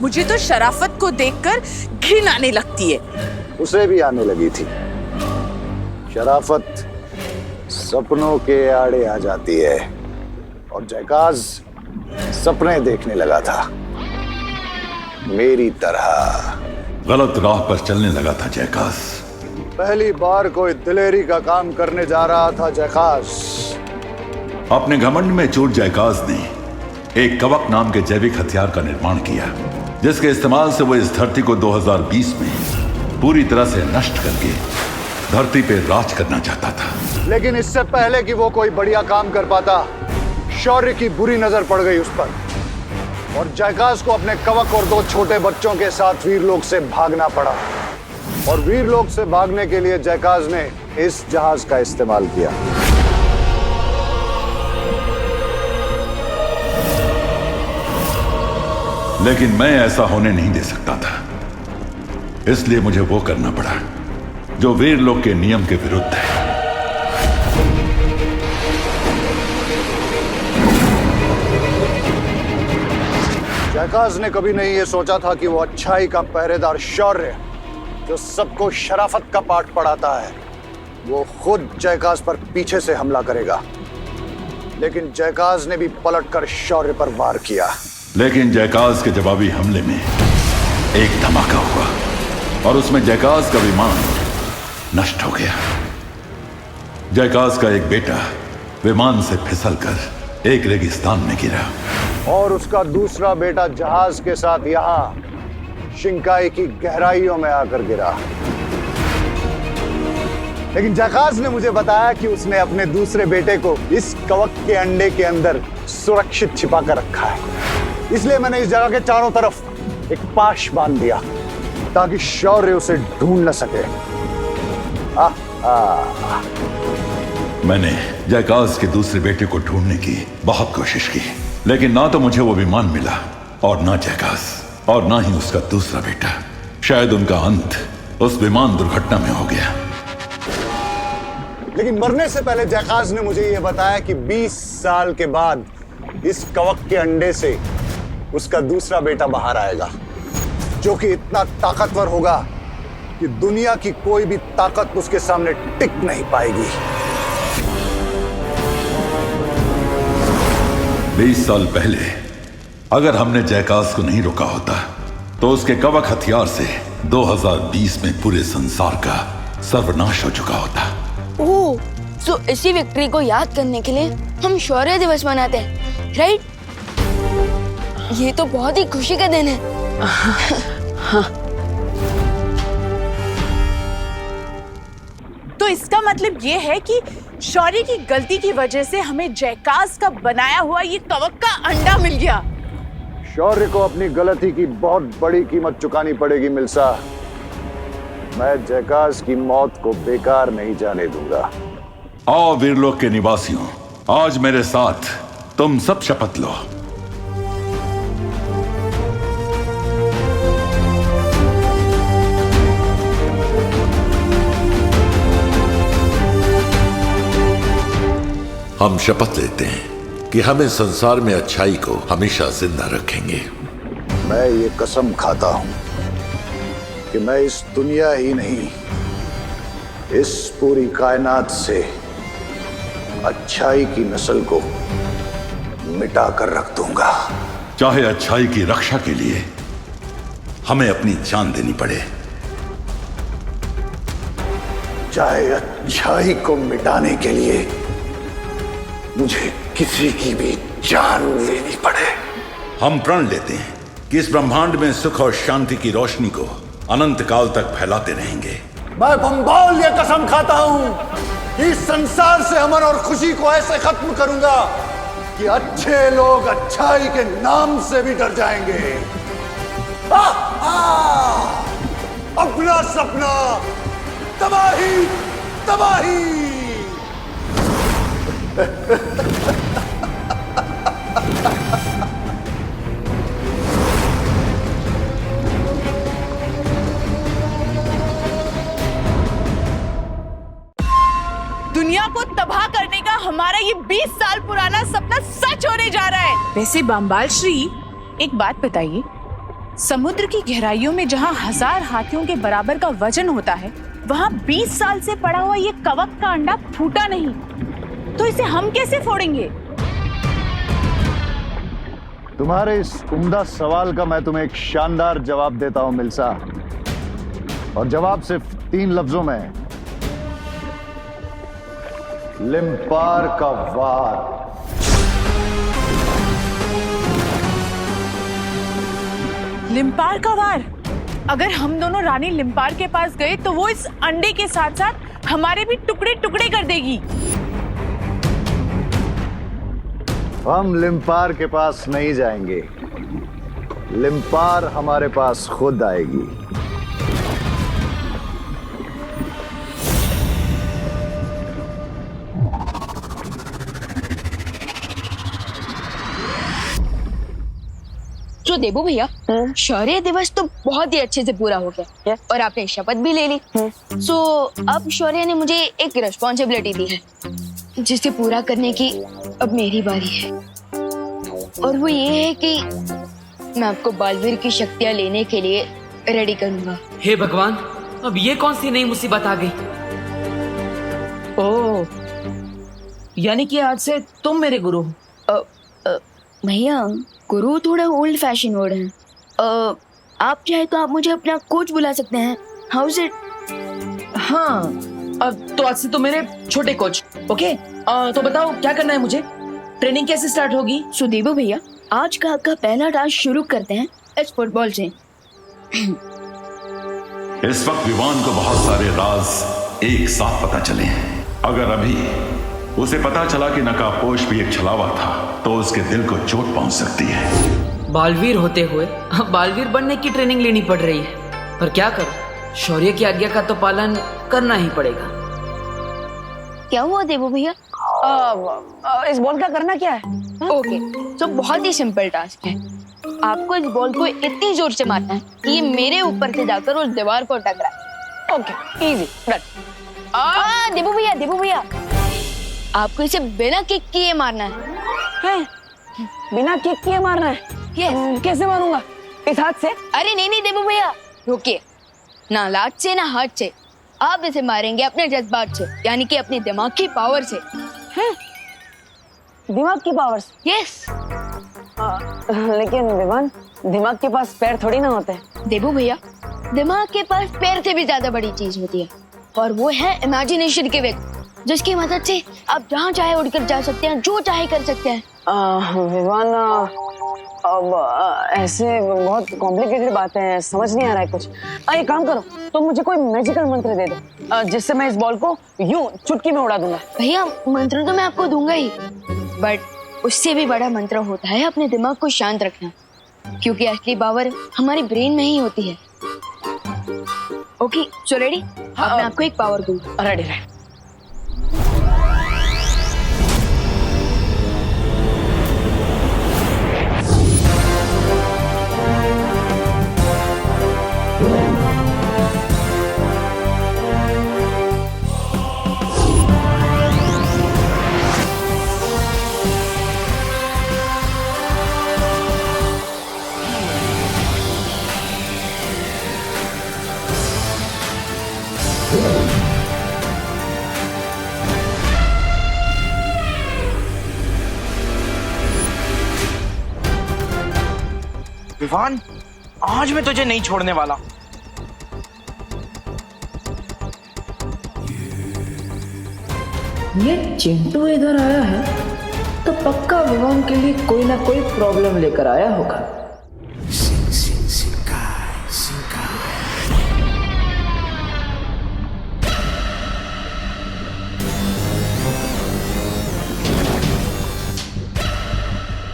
मुझे तो शराफत को देखकर घिन आने लगती है। उसे भी आने लगी थी। शराफत सपनों के आड़े आ जाती है और जयकास सपने देखने लगा था, मेरी तरह। गलत राह पर चलने लगा था जयकास। पहली बार कोई दिलेरी का काम करने जा रहा था जयकास। अपने घमंड में चूर जयकास ने एक कवक नाम के जैविक हथियार का निर्माण किया, जिसके इस्तेमाल से वो इस धरती को 2020 में पूरी तरह से नष्ट करके धरती पे राज करना चाहता था। लेकिन इससे पहले कि वो कोई बढ़िया काम कर पाता, शौर्य की बुरी नजर पड़ गई उस पर और जयकास को अपने कवक और 2 छोटे बच्चों के साथ वीरलोक से भागना पड़ा। और वीरलोक से भागने के लिए जयकास ने इस जहाज का इस्तेमाल किया। लेकिन मैं ऐसा होने नहीं दे सकता था, इसलिए मुझे वो करना पड़ा जो वीरलोक के नियम के विरुद्ध है। जयकास ने कभी नहीं ये सोचा था कि वो अच्छाई का पहरेदार शौर्य, जो सबको शराफत का पाठ पढ़ाता है, वो खुद जयकास पर पीछे से हमला करेगा। लेकिन जयकास ने भी पलटकर शौर्य पर वार किया। लेकिन जयकास के जवाबी हमले में एक धमाका हुआ और उसमें जयकास का विमान नष्ट हो गया। जयकास का एक बेटा विमान से फिसलकर एक रेगिस्तान में गिरा और उसका दूसरा बेटा जहाज के साथ यहां शिंकाई की गहराइयों में आकर गिरा। लेकिन जयकास ने मुझे बताया कि उसने अपने दूसरे बेटे को इस कवक के अंडे के अंदर सुरक्षित छिपा कर रखा है। इसलिए मैंने इस जगह के चारों तरफ एक पाश बांध दिया ताकि शौर्य उसे ढूंढ न सके। मैंने जयकास के दूसरे बेटे को ढूंढने की बहुत कोशिश की, लेकिन ना तो मुझे वो विमान मिला और ना जयकास और ना ही उसका दूसरा बेटा। शायद उनका अंत उस विमान दुर्घटना में हो गया। लेकिन मरने से पहले जयकास ने मुझे यह बताया कि 20 साल के बाद इस कवक के अंडे से उसका दूसरा बेटा बाहर आएगा, जो कि इतना ताकतवर होगा कि दुनिया की कोई भी ताकत उसके सामने टिक नहीं पाएगी। 20 साल पहले अगर हमने जयकास को नहीं रोका होता तो उसके कवक हथियार से 2020 में पूरे संसार का सर्वनाश हो चुका होता। ओह, तो इसी विक्ट्री को याद करने के लिए हम शौर्य दिवस मनाते हैं, राइट? ये तो बहुत ही खुशी का दिन है। हाँ। तो इसका मतलब ये है कि शौर्य की गलती की वजह से हमें जयकास का बनाया हुआ ये कवक का अंडा मिल गया। शौर्य को अपनी गलती की बहुत बड़ी कीमत चुकानी पड़ेगी मिल्सा। मैं जयकास की मौत को बेकार नहीं जाने दूंगा। आओ वीरलोक के निवासियों, आज मेरे साथ तुम सब शपथ लो। हम शपथ लेते हैं कि हम इस संसार में अच्छाई को हमेशा जिंदा रखेंगे। मैं ये कसम खाता हूं कि मैं इस दुनिया ही नहीं, इस पूरी कायनात से अच्छाई की नस्ल को मिटा कर रख दूंगा। चाहे अच्छाई की रक्षा के लिए हमें अपनी जान देनी पड़े, चाहे अच्छाई को मिटाने के लिए मुझे किसी की भी जान लेनी पड़े। हम प्रण लेते हैं कि इस ब्रह्मांड में सुख और शांति की रोशनी को अनंत काल तक फैलाते रहेंगे। मैं बंबाल ये कसम खाता हूं कि इस संसार से अमन और खुशी को ऐसे खत्म करूंगा कि अच्छे लोग अच्छाई के नाम से भी डर जाएंगे। अपना का सपना, तबाही तबाही। दुनिया को तबाह करने का हमारा ये 20 साल पुराना सपना सच होने जा रहा है। वैसे बाम्बाल श्री, एक बात बताइए, समुद्र की गहराइयों में जहाँ 1000 हाथियों के बराबर का वजन होता है, वहाँ 20 साल से पड़ा हुआ ये कवक का अंडा फूटा नहीं, तो इसे हम कैसे फोड़ेंगे? तुम्हारे इस उम्दा सवाल का मैं तुम्हें एक शानदार जवाब देता हूं मिल्सा, और जवाब सिर्फ 3 लफ्जों में है, लिम्पार का वार। लिम्पार का वार? अगर हम दोनों रानी लिम्पार के पास गए तो वो इस अंडे के साथ साथ हमारे भी टुकड़े टुकड़े कर देगी। हम लिम्पार के पास नहीं जाएंगे, लिम्पार हमारे पास खुद आएगी। जो देबू भैया, शौर्य दिवस तो बहुत ही अच्छे से पूरा हो गया और आपने शपथ भी ले ली। सो अब शौर्य ने मुझे एक रिस्पॉन्सिबिलिटी दी है जिसे पूरा करने की अब मेरी बारी है, और वो ये है कि मैं आपको बालवीर की शक्तियां लेने के लिए रेडी करूंगा। हे भगवान, अब ये कौन सी नई मुसीबत आ गई? ओह, यानी कि आज से तुम मेरे गुरु हो। भैया, गुरु थोड़ा ओल्ड फैशन वर्ड है। आप चाहे तो आप मुझे अपना कोच बुला सकते हैं। How is it? हाँ, अब तो आज से तो मेरे छोटे कोच। ओके, तो बताओ क्या करना है मुझे? ट्रेनिंग कैसे स्टार्ट होगी? सुदेबू भैया, आज का आपका पहला टास्क शुरू करते हैं इस फुटबॉल से। इस वक्त विवान को बहुत सारे राज एक साथ पता चले हैं। अगर अभी उसे पता चला कि नकाबपोश भी एक छलावा था, तो उसके दिल को चोट पहुंच सकती है। बालवीर होते हुए बालवीर बनने की ट्रेनिंग लेनी पड़ रही है, पर क्या करूं, शौर्य की आज्ञा का तो पालन करना ही पड़ेगा। क्या हुआ देबू भैया? इस बॉल का करना क्या है? ओके, तो बहुत ही सिंपल टास्क है। आपको इस बॉल को इतनी जोर से मारना है कि ये मेरे ऊपर से जाकर उस दीवार को टकराए। Okay, easy, done. देबू भैया, आपको इसे बिना किक किए मारना है। बिना किक किए मारना है? यस। कैसे मारूंगा? इस हाथ से? अरे नहीं देबू भैया, रुकिए। ना लात से ना हाथ से, आप इसे मारेंगे अपने जज्बात से, यानी कि अपने दिमाग की पावर से। दिमाग की पावर से? यस। लेकिन विमान, दिमाग के पास पैर थोड़ी ना होते हैं। देबू भैया, दिमाग के पास पैर से भी ज्यादा बड़ी चीज होती है, और वो है इमेजिनेशन के व्यक्ति, जिसकी मदद से आप जहाँ चाहे उड़कर जा सकते हैं, जो चाहे कर सकते हैं। विमान, अब ऐसे बहुत कॉम्प्लिकेटेड बातें हैं, समझ नहीं आ रहा है कुछ। एक काम करो, तुम मुझे कोई मैजिकल मंत्र दे दो, जिससे मैं इस बॉल को यूं चुटकी में उड़ा दूंगा। भैया, मंत्र तो मैं आपको दूंगा ही, बट उससे भी बड़ा मंत्र होता है अपने दिमाग को शांत रखना, क्योंकि असली पावर हमारी ब्रेन में ही होती है। Okay, so ready? अब मैं आपको एक पावर दूंगा। रेडी रहे। विवान, आज मैं तुझे नहीं छोड़ने वाला। ये चिंटू इधर आया है तो पक्का विवान के लिए कोई ना कोई प्रॉब्लम लेकर आया होगा।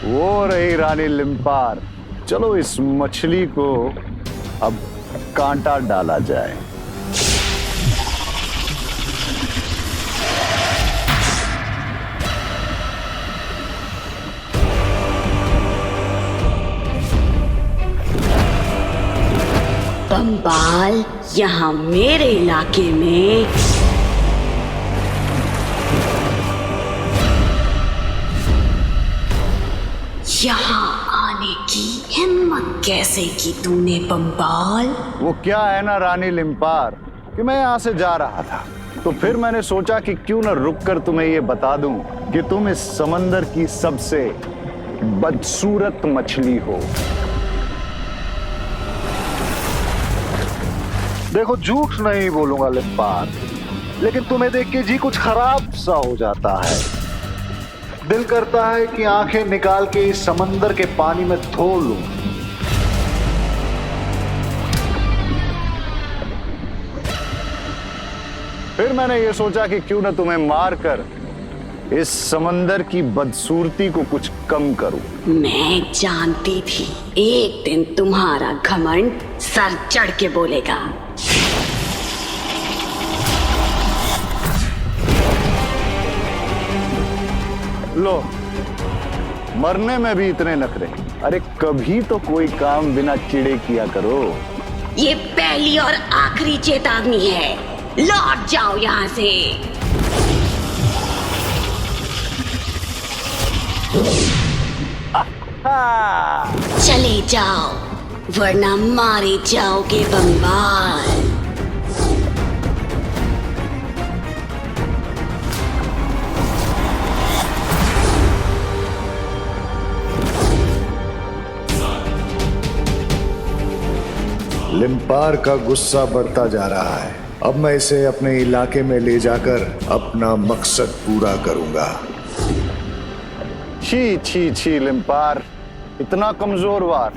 वो रही रानी लिम्पार। चलो इस मछली को अब कांटा डाला जाए। बम्बाल, यहाँ मेरे इलाके में यहाँ आने की हिम्मत कैसे की तूने बम्बाल? वो क्या है ना रानी लिम्पार कि मैं यहाँ से जा रहा था, तो फिर मैंने सोचा कि क्यों न रुककर तुम्हें ये बता दूं कि तुम इस समंदर की सबसे बदसूरत मछली हो। देखो, झूठ नहीं बोलूंगा लिम्पार, लेकिन तुम्हें देख के जी कुछ खराब सा हो जाता है। दिल करता है कि आंखें निकाल के इस समंदर के पानी में धो लूं। फिर मैंने ये सोचा कि क्यों न तुम्हें मारकर इस समंदर की बदसूरती को कुछ कम करूं। मैं जानती थी एक दिन तुम्हारा घमंड सर चढ़ के बोलेगा। लो, मरने में भी इतने नखरे। अरे कभी तो कोई काम बिना चिड़े किया करो। ये पहली और आखिरी चेतावनी है, लौट जाओ यहाँ से। चले जाओ वरना मारे जाओगे बम्बाल। लिम्पार का गुस्सा बढ़ता जा रहा है। अब मैं इसे अपने इलाके में ले जाकर अपना मकसद पूरा करूंगा। छी छी छी लिम्पार, इतना कमजोर वार।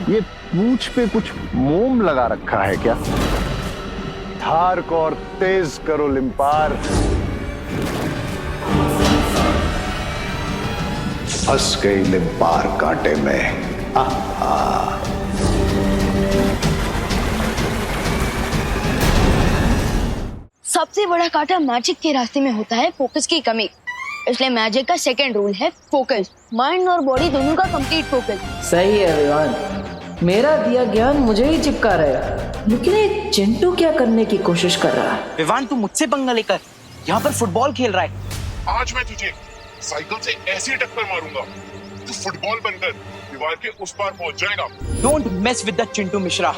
ये पूंछ पे कुछ मोम लगा रखा है क्या? धार को और तेज करो लिम्पार। फंस गई लिम्पार कांटे में। सबसे बड़ा कांटा मैजिक के रास्ते में होता है फोकस की कमी। इसलिए मैजिक का सेकंड रूल है फोकस। माइंड और बॉडी दोनों का कंप्लीट फोकस। सही है विवान, मेरा दिया ज्ञान मुझे ही चिपका रहेगा, लेकिन ये चिंटू क्या करने की कोशिश कर रहा है? विवान, तू मुझसे पंगा लेकर यहाँ पर फुटबॉल खेल रहा है। आज मैं तुझे साइकिल से ऐसी टक्कर मारूंगा, तू फुटबॉल बनकर दीवार के उस पार पहुंच जाएगा। Don't mess with the Chintu Mishra.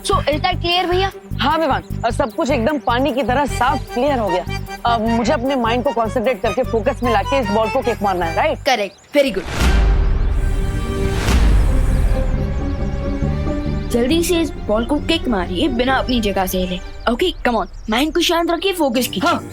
So, is that clear भैया? हाँ विवान, सब कुछ एकदम पानी की तरह साफ क्लियर हो गया। अब मुझे अपने माइंड को कंसंट्रेट करके फोकस में लाके इस बॉल को किक मारना है, राइट? Correct, very good. जल्दी से इस बॉल को किक मारिए बिना अपनी जगह से हिले। ओके, कम ऑन, माइंड को शांत रखिए, फोकस कीजिए। हाँ।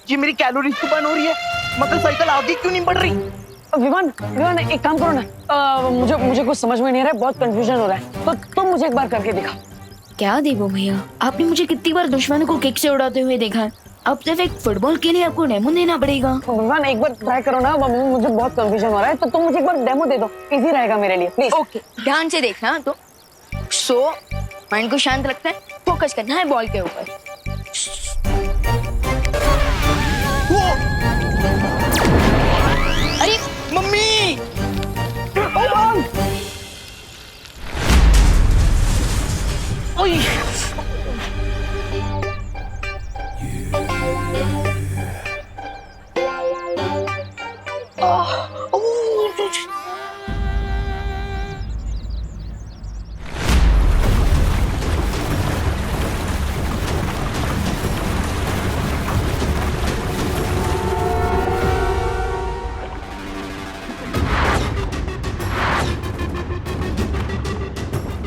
ये मेरी कैलोरीज तो बर्न हो रही है, मगर साइकिल आगे क्यों नहीं बढ़ रही? विवान एक काम करो ना, मुझे कुछ समझ में नहीं आ रहा है, बहुत कंफ्यूजन हो रहा है, तो तुम मुझे एक बार करके दिखा। क्या देवो भैया, आपने मुझे कितनी बार दुश्मन को किक से उड़ाते हुए देखा है। अब सिर्फ एक फुटबॉल के लिए आपको डेमो देना पड़ेगा। विवान एक बार ट्राई करो ना, मुझे बहुत कंफ्यूजन हो रहा है, तो तुम मुझे एक बार डेमो दे दो, इजी रहेगा मेरे लिए, प्लीज। ओके, ध्यान से देखना। तो माइंड को शांत रखना है, फोकस करना है बॉल के ऊपर। अरे मम्मी, ओए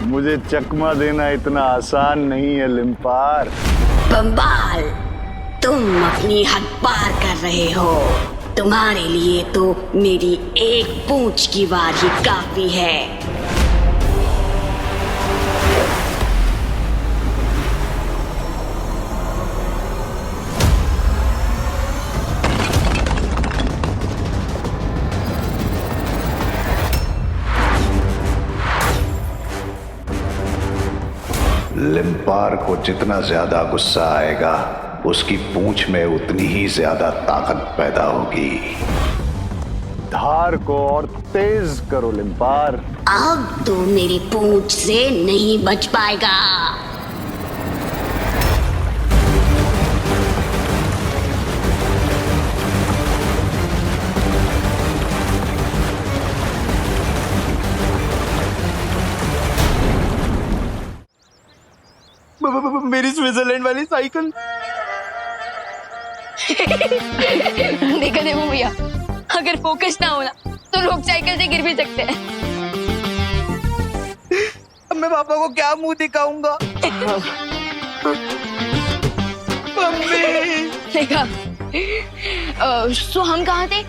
मुझे चकमा देना इतना आसान नहीं है लिम्पार। बम्बाल, तुम अपनी हद पार कर रहे हो। तुम्हारे लिए तो मेरी एक पूंछ की वार ही काफी है। लिम्पार को जितना ज्यादा गुस्सा आएगा उसकी पूंछ में उतनी ही ज्यादा ताकत पैदा होगी। धार को और तेज करो लिम्पार। अब तो मेरी पूंछ से नहीं बच पाएगा। मेरी स्विट्जरलैंड वाली साइकिल। देखा देखो भैया, अगर फोकस ना होना तो लोग साइकिल से गिर भी सकते हैं। अब मैं पापा को क्या मुंह दिखाऊंगा? मम्मी। देखा, सो हम कहाँ थे?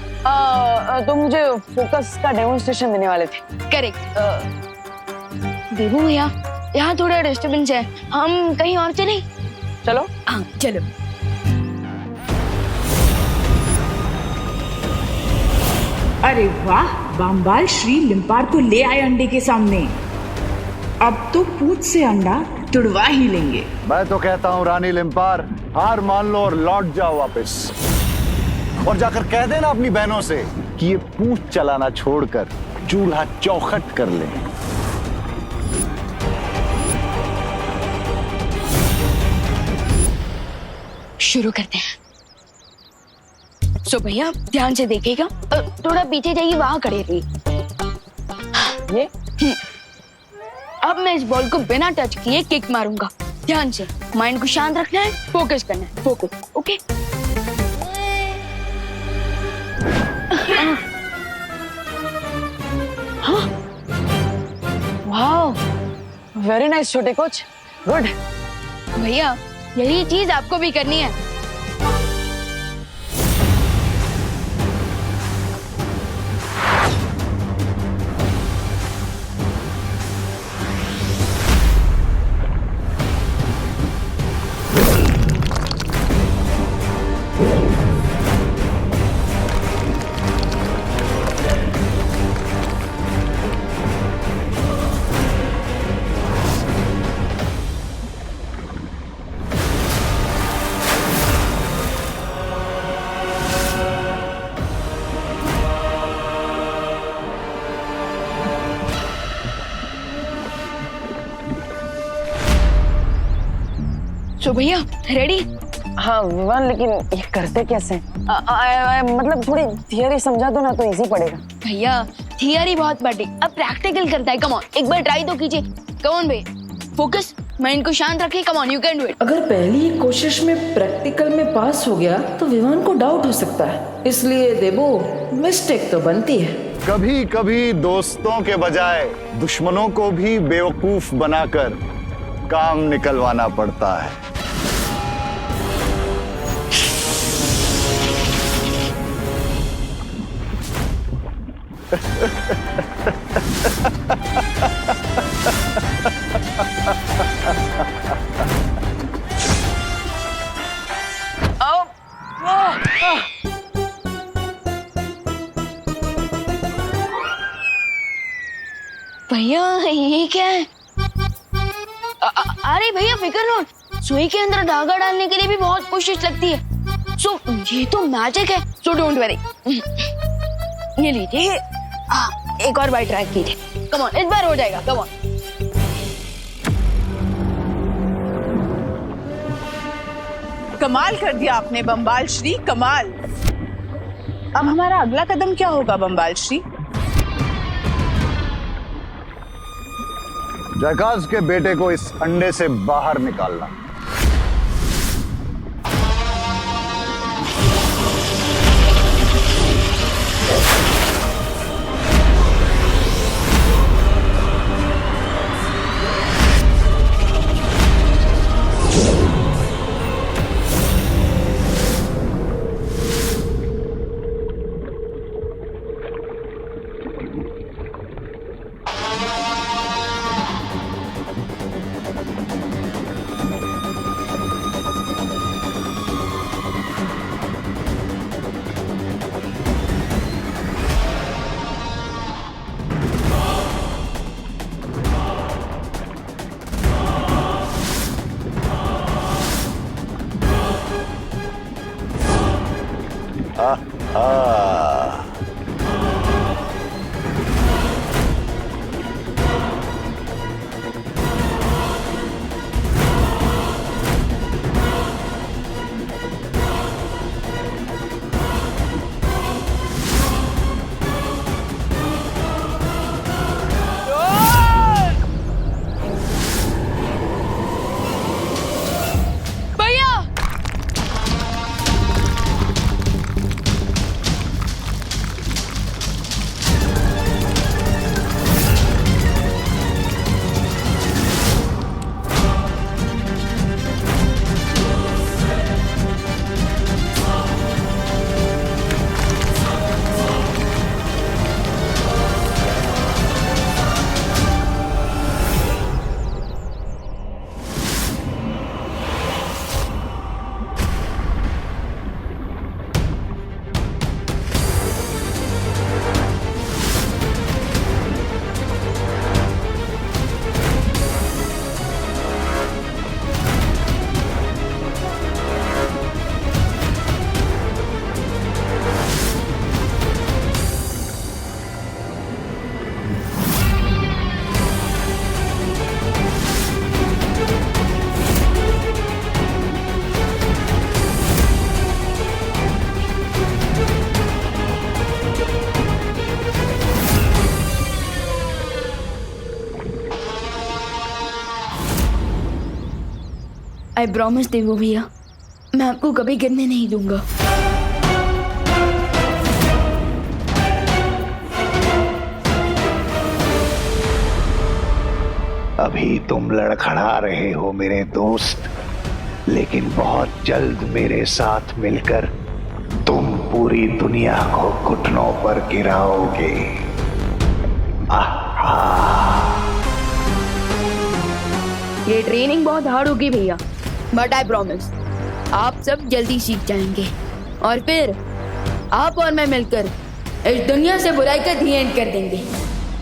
तो मुझे फोकस का डेमोन्स्ट्रेशन देने वाले थे। करेक्ट। देवू भैया, यहाँ थोड़ा डिस्टर्बेंस है, हम कहीं और चलें? चलो। हाँ चलो। अरे वाह, बम्बाल श्री लिम्पार को ले आए अंडे के सामने। अब तो पूंछ से अंडा तुड़वा ही लेंगे। मैं तो कहता हूँ रानी लिम्पार, हार मान लो और लौट जाओ वापस, और जाकर कह देना अपनी बहनों से कि ये पूंछ चलाना छोड़कर चूल्हा चौखट कर ले। शुरू करते हैं। सो भैया ध्यान से देखिएगा, थोड़ा पीछे जाइए, वहां खड़े रहिए। ये अब मैं इस बॉल को बिना टच किए किक मारूंगा। ध्यान से, माइंड को शांत रखना है, फोकस करना है, फोकस। ओके। हाँ, वाओ, वेरी नाइस छोटे कोच, गुड। भैया यही चीज आपको भी करनी है। तो भैया रेडी? हाँ विवान, लेकिन ये करते कैसे? मतलब थोड़ी थियरी समझा दो ना तो इजी पड़ेगा। भैया थियरी बहुत बड़ी, अब प्रैक्टिकल करता है। कम ऑन, एक बार ट्राई तो कीजिए। कम ऑन भैया, फोकस, माइंड को शांत रखिए। Come on, you can do it. अगर पहली ही कोशिश में प्रैक्टिकल में पास हो गया तो विवान को डाउट हो सकता है, इसलिए देवो मिस्टेक तो बनती है। कभी कभी दोस्तों के बजाय दुश्मनों को भी बेवकूफ बनाकर काम निकलवाना पड़ता है। भैया ये क्या है? अरे भैया फिक्र नॉट, सुई के अंदर धागा डालने के लिए भी बहुत कोशिश लगती है। सो ये तो मैजिक है, सो डोंट वरी। ये लीजिए, एक और बार ट्राई कीजिए। कम ऑन, इस बार हो जाएगा। Come on. कमाल कर दिया आपने बम्बाल श्री, कमाल। अब हमारा अगला कदम क्या होगा बम्बाल श्री? जयकाज के बेटे को इस अंडे से बाहर निकालना। आई प्रॉमिस देवू भैया, मैं आपको कभी गिरने नहीं दूंगा। अभी तुम लड़खड़ा रहे हो मेरे दोस्त, लेकिन बहुत जल्द मेरे साथ मिलकर तुम पूरी दुनिया को घुटनों पर गिराओगे। ये ट्रेनिंग बहुत हार्ड होगी भैया, बट आई प्रॉमिस आप सब जल्दी सीख जाएंगे और फिर आप और मैं मिलकर इस दुनिया से बुराई का दी एंड कर देंगे।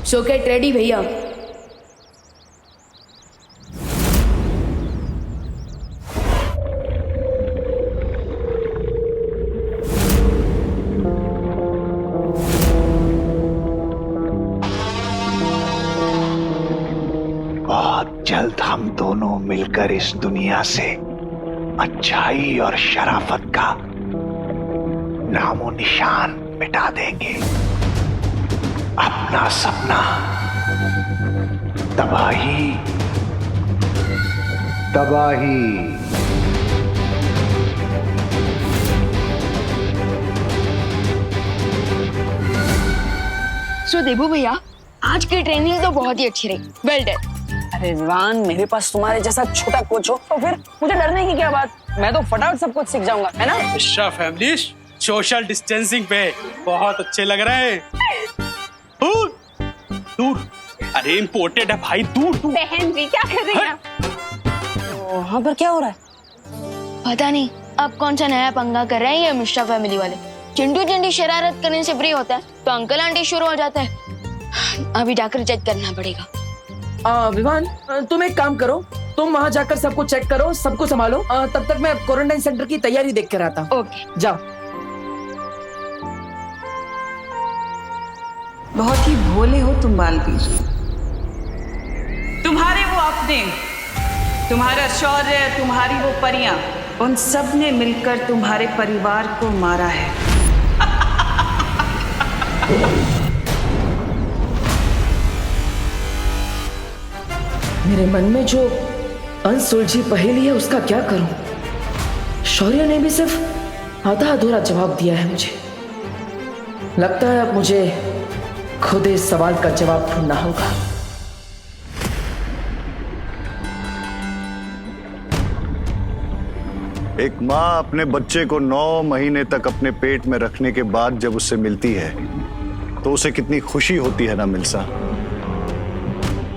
सो गेट रेडी भैया। बहुत जल्द हम दोनों मिलकर इस दुनिया से अच्छाई और शराफत का नामो निशान मिटा देंगे। अपना सपना तबाही तबाही। सो देबू भैया, आज की ट्रेनिंग तो बहुत ही अच्छी रही। Well done. अरे विवान, मेरे पास तुम्हारे जैसा छोटा कोच हो तो फिर मुझे डरने की क्या बात। मैं तो फटाफट सब कुछ सीख जाऊंगा, है ना? मिश्रा फैमिली सोशल डिस्टेंसिंग पे बहुत अच्छे लग रहे हैं। दूर दूर, अरे इम्पोर्टेड है भाई, दूर दूर। बहन जी क्या कर रही हैं? वहाँ पर क्या हो रहा है? पता नहीं अब कौन सा नया पंगा कर रहे हैं ये मिश्रा फैमिली वाले। चिंटू चिंटी शरारत करने से फ्री होता है तो अंकल आंटी शुरू हो जाता है। अभी जाकर चेक करना पड़ेगा। विवान, तुम एक काम करो, तुम वहाँ जाकर सबको चेक करो, सबको संभालो। तब तक मैं क्वारंटाइन सेंटर की तैयारी देख कर आता हूँ। ओके जाओ। बहुत ही भोले हो तुम बालवीर। तुम्हारे वो अपने, तुम्हारा शौर्य, तुम्हारी वो परियां, उन सब ने मिलकर तुम्हारे परिवार को मारा है। मेरे मन में जो अनसुलझी पहेली है उसका क्या करूं? शौर्य ने भी सिर्फ आधा अधूरा जवाब दिया है मुझे। लगता है अब मुझे खुद इस सवाल का जवाब ढूंढना होगा। एक माँ अपने बच्चे को 9 महीने तक अपने पेट में रखने के बाद जब उससे मिलती है तो उसे कितनी खुशी होती है ना मिल्सा।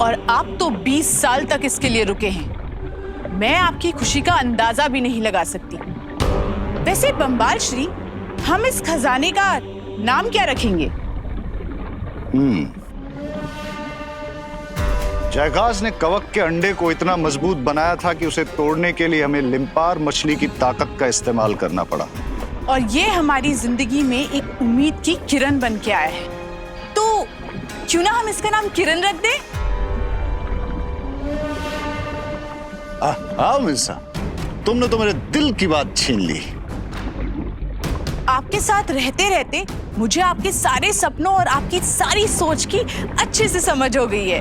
और आप तो 20 साल तक इसके लिए रुके हैं। मैं आपकी खुशी का अंदाजा भी नहीं लगा सकती। वैसे बंबाल श्री, हम इस खजाने का नाम क्या रखेंगे? जयकाज ने कवक के अंडे को इतना मजबूत बनाया था कि उसे तोड़ने के लिए हमें लिम्पार मछली की ताकत का इस्तेमाल करना पड़ा। और ये हमारी जिंदगी में एक उम्मीद की किरण बन के आया है। तो क्यों ना हम इसका नाम किरण रख दें? मिल्सा, तुमने तो मेरे दिल की बात छीन ली। आपके साथ रहते रहते मुझे आपके सारे सपनों और आपकी सारी सोच की अच्छे से समझ हो गई है।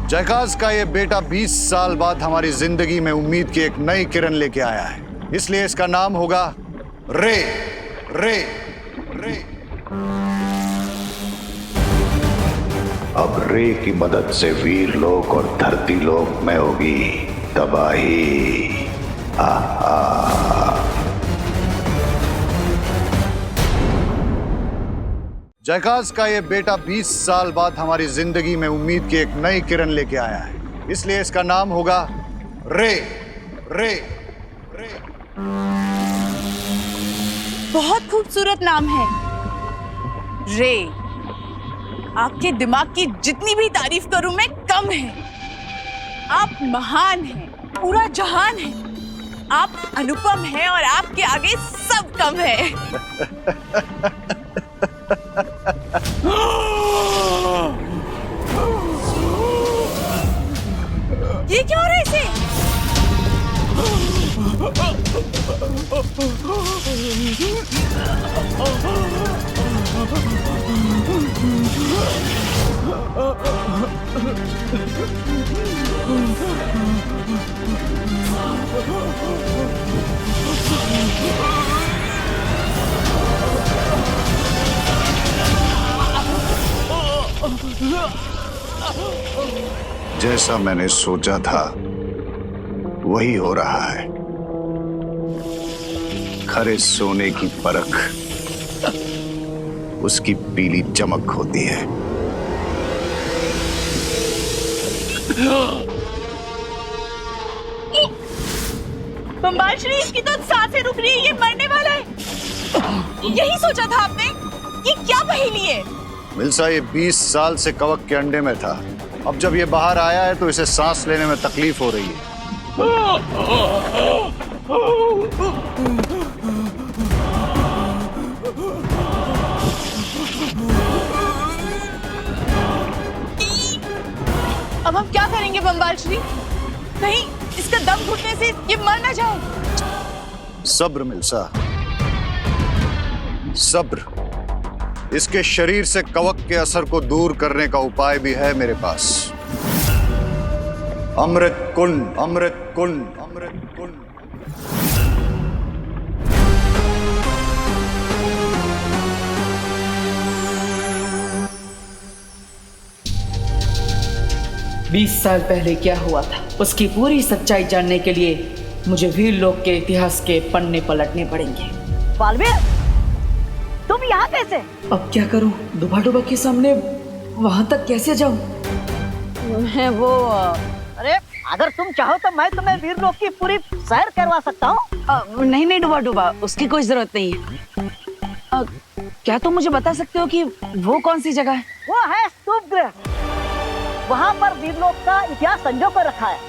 जयकाज का ये बेटा 20 साल बाद हमारी जिंदगी में उम्मीद की एक नई किरण लेके आया है, इसलिए इसका नाम होगा रे रे रे। अब रे की मदद से वीर लोक और धरती लोक में होगी तबाही। जयकाज का ये बेटा 20 साल बाद हमारी जिंदगी में उम्मीद की एक नई किरण लेके आया है, इसलिए इसका नाम होगा रे रे रे। बहुत खूबसूरत नाम है रे। आपके दिमाग की जितनी भी तारीफ करूं मैं कम है। आप महान हैं, पूरा जहान है। आप अनुपम हैं और आपके आगे सब कम है। ये क्या हो रहा है इसे? जैसा मैंने सोचा था वही हो रहा है। खरे सोने की परख उसकी पीली चमक होती है। बम्बाल श्री, इसकी तो सांसें रुक रही है, ये मरने वाला है। यही सोचा था आपने? ये क्या पहेली है? मिल्सा, ये 20 साल से कवक के अंडे में था। अब जब ये बाहर आया है तो इसे सांस लेने में तकलीफ हो रही है। अब हम क्या करेंगे बम्बाल श्री? कहीं इसका दम घुटने से ये मर ना जाए। सब्र मिल्सा, सब्र। इसके शरीर से कवक के असर को दूर करने का उपाय भी है मेरे पास। अमृत कुंड, अमृत कुंड, अमृत कुंड। बीस साल पहले क्या हुआ था उसकी पूरी सच्चाई जानने के लिए मुझे वीर लोक के इतिहास के पन्ने पलटने पड़ेंगे। बालवीर, तुम यहाँ कैसे? अब क्या करूं? डुबा के सामने वहां तक कैसे जाऊं? मैं वो अरे अगर तुम चाहो तो मैं तुम्हें वीर लोक की पूरी सैर करवा सकता हूँ। नहीं नहीं डुबा, उसकी कोई जरूरत नहीं है। क्या तुम मुझे बता सकते हो कि वो कौन सी जगह है? वो है स्तूप गृह। वहाँ पर वीर लोक का इतिहास संजो कर रखा है।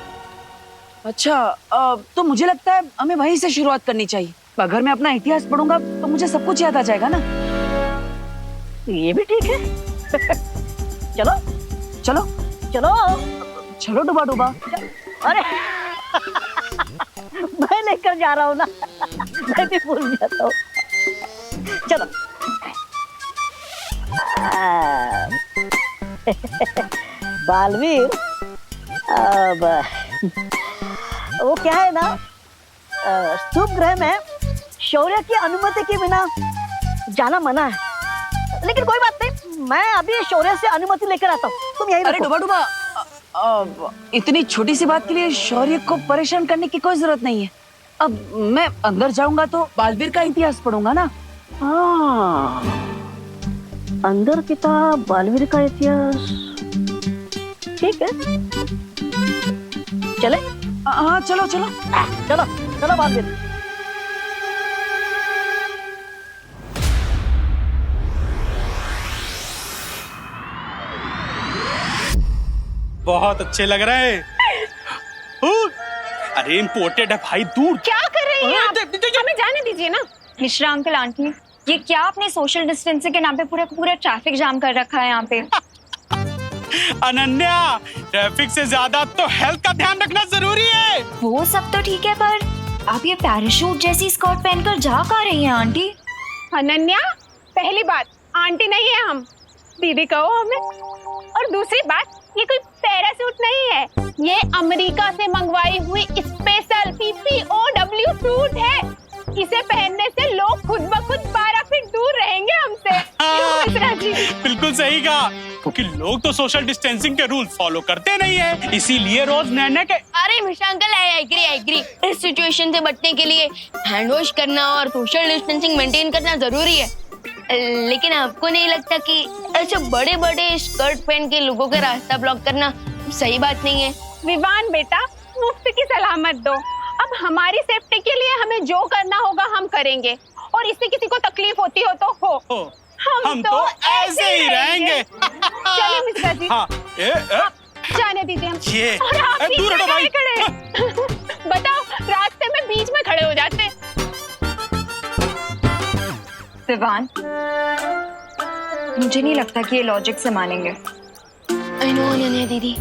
अच्छा, तो मुझे लगता है हमें वहीं से शुरुआत करनी चाहिए। अगर मैं अपना इतिहास पढ़ूंगा तो मुझे सब कुछ याद आ जाएगा ना। ये भी ठीक है। चलो चलो चलो चलो डुबा। अरे मैं लेकर जा रहा हूँ ना, मैं भी भूल जाता हूँ। चलो। बालवीर, अब वो क्या है ना, स्तूप गृह में शौर्य की अनुमति के बिना जाना मना है। लेकिन कोई बात नहीं, मैं अभी शौर्य से अनुमति लेकर आता हूँ। तुम यही अरे डुबा, इतनी छोटी सी बात के लिए शौर्य को परेशान करने की कोई जरूरत नहीं है। अब मैं अंदर जाऊंगा तो बालवीर का इतिहास पढ़ूंगा ना। हाँ, अंदर किताब बालवीर का इतिहास, ठीक है। चले? हाँ चलो चलो चलो चलो बालवीर। बहुत अच्छे लग रहे हैं। अरे इम्पोर्टेड है भाई, दूर। क्या कर रही हैं आप? हमें जाने दीजिए ना। मिश्रा अंकल आंटी, ये क्या आपने सोशल डिस्टेंसिंग के नाम पे पूरा ट्रैफिक जाम कर रखा है यहाँ पे? अनन्या, ट्रैफिक से ज्यादा तो हेल्थ का ध्यान रखना जरूरी है। वो सब तो ठीक है, पर आप ये पैराशूट जैसी स्कर्ट पहनकर जा कहाँ रही हैं आंटी? अनन्या, पहली बात, आंटी नहीं है हम, दीदी कहो हमें। और दूसरी बात, ये कोई पैरासूट नहीं है, ये अमेरिका से मंगवाई हुई स्पेशल PPOW सूट है। इसे पहनने से लोग खुद ब खुद 12 फीट दूर रहेंगे हमसे। मिश्रा जी, बिल्कुल सही कहा, क्योंकि लोग तो सोशल डिस्टेंसिंग के रूल फॉलो करते नहीं है, इसीलिए रोज नए के। अरे मिश्रा अंकल, आई एग्री। इस सिचुएशन से बचने के लिए हैंड वॉश करना और सोशल डिस्टेंसिंग मेंटेन करना जरूरी है। लेकिन आपको नहीं लगता कि ऐसे बड़े बड़े स्कर्ट पहन के लोगों का रास्ता ब्लॉक करना सही बात नहीं है? विवान बेटा, मुफ्त की सलाह मत दो। अब हमारी सेफ्टी के लिए हमें जो करना होगा हम करेंगे, और इससे किसी को तकलीफ होती हो तो हो। हम तो ऐसे ही रहेंगे। चलिए मिश्रा जी। हाँ, जाने दीजिए हम। ये और आप बीच दूर में हटो भाई। खड़े हैं। बताओ, रास्ते में बीच में खड़े हो जाते। विवान, मुझे नहीं लगता कि ये लॉजिक से मानेंगे। आई नो अनन्या दीदी।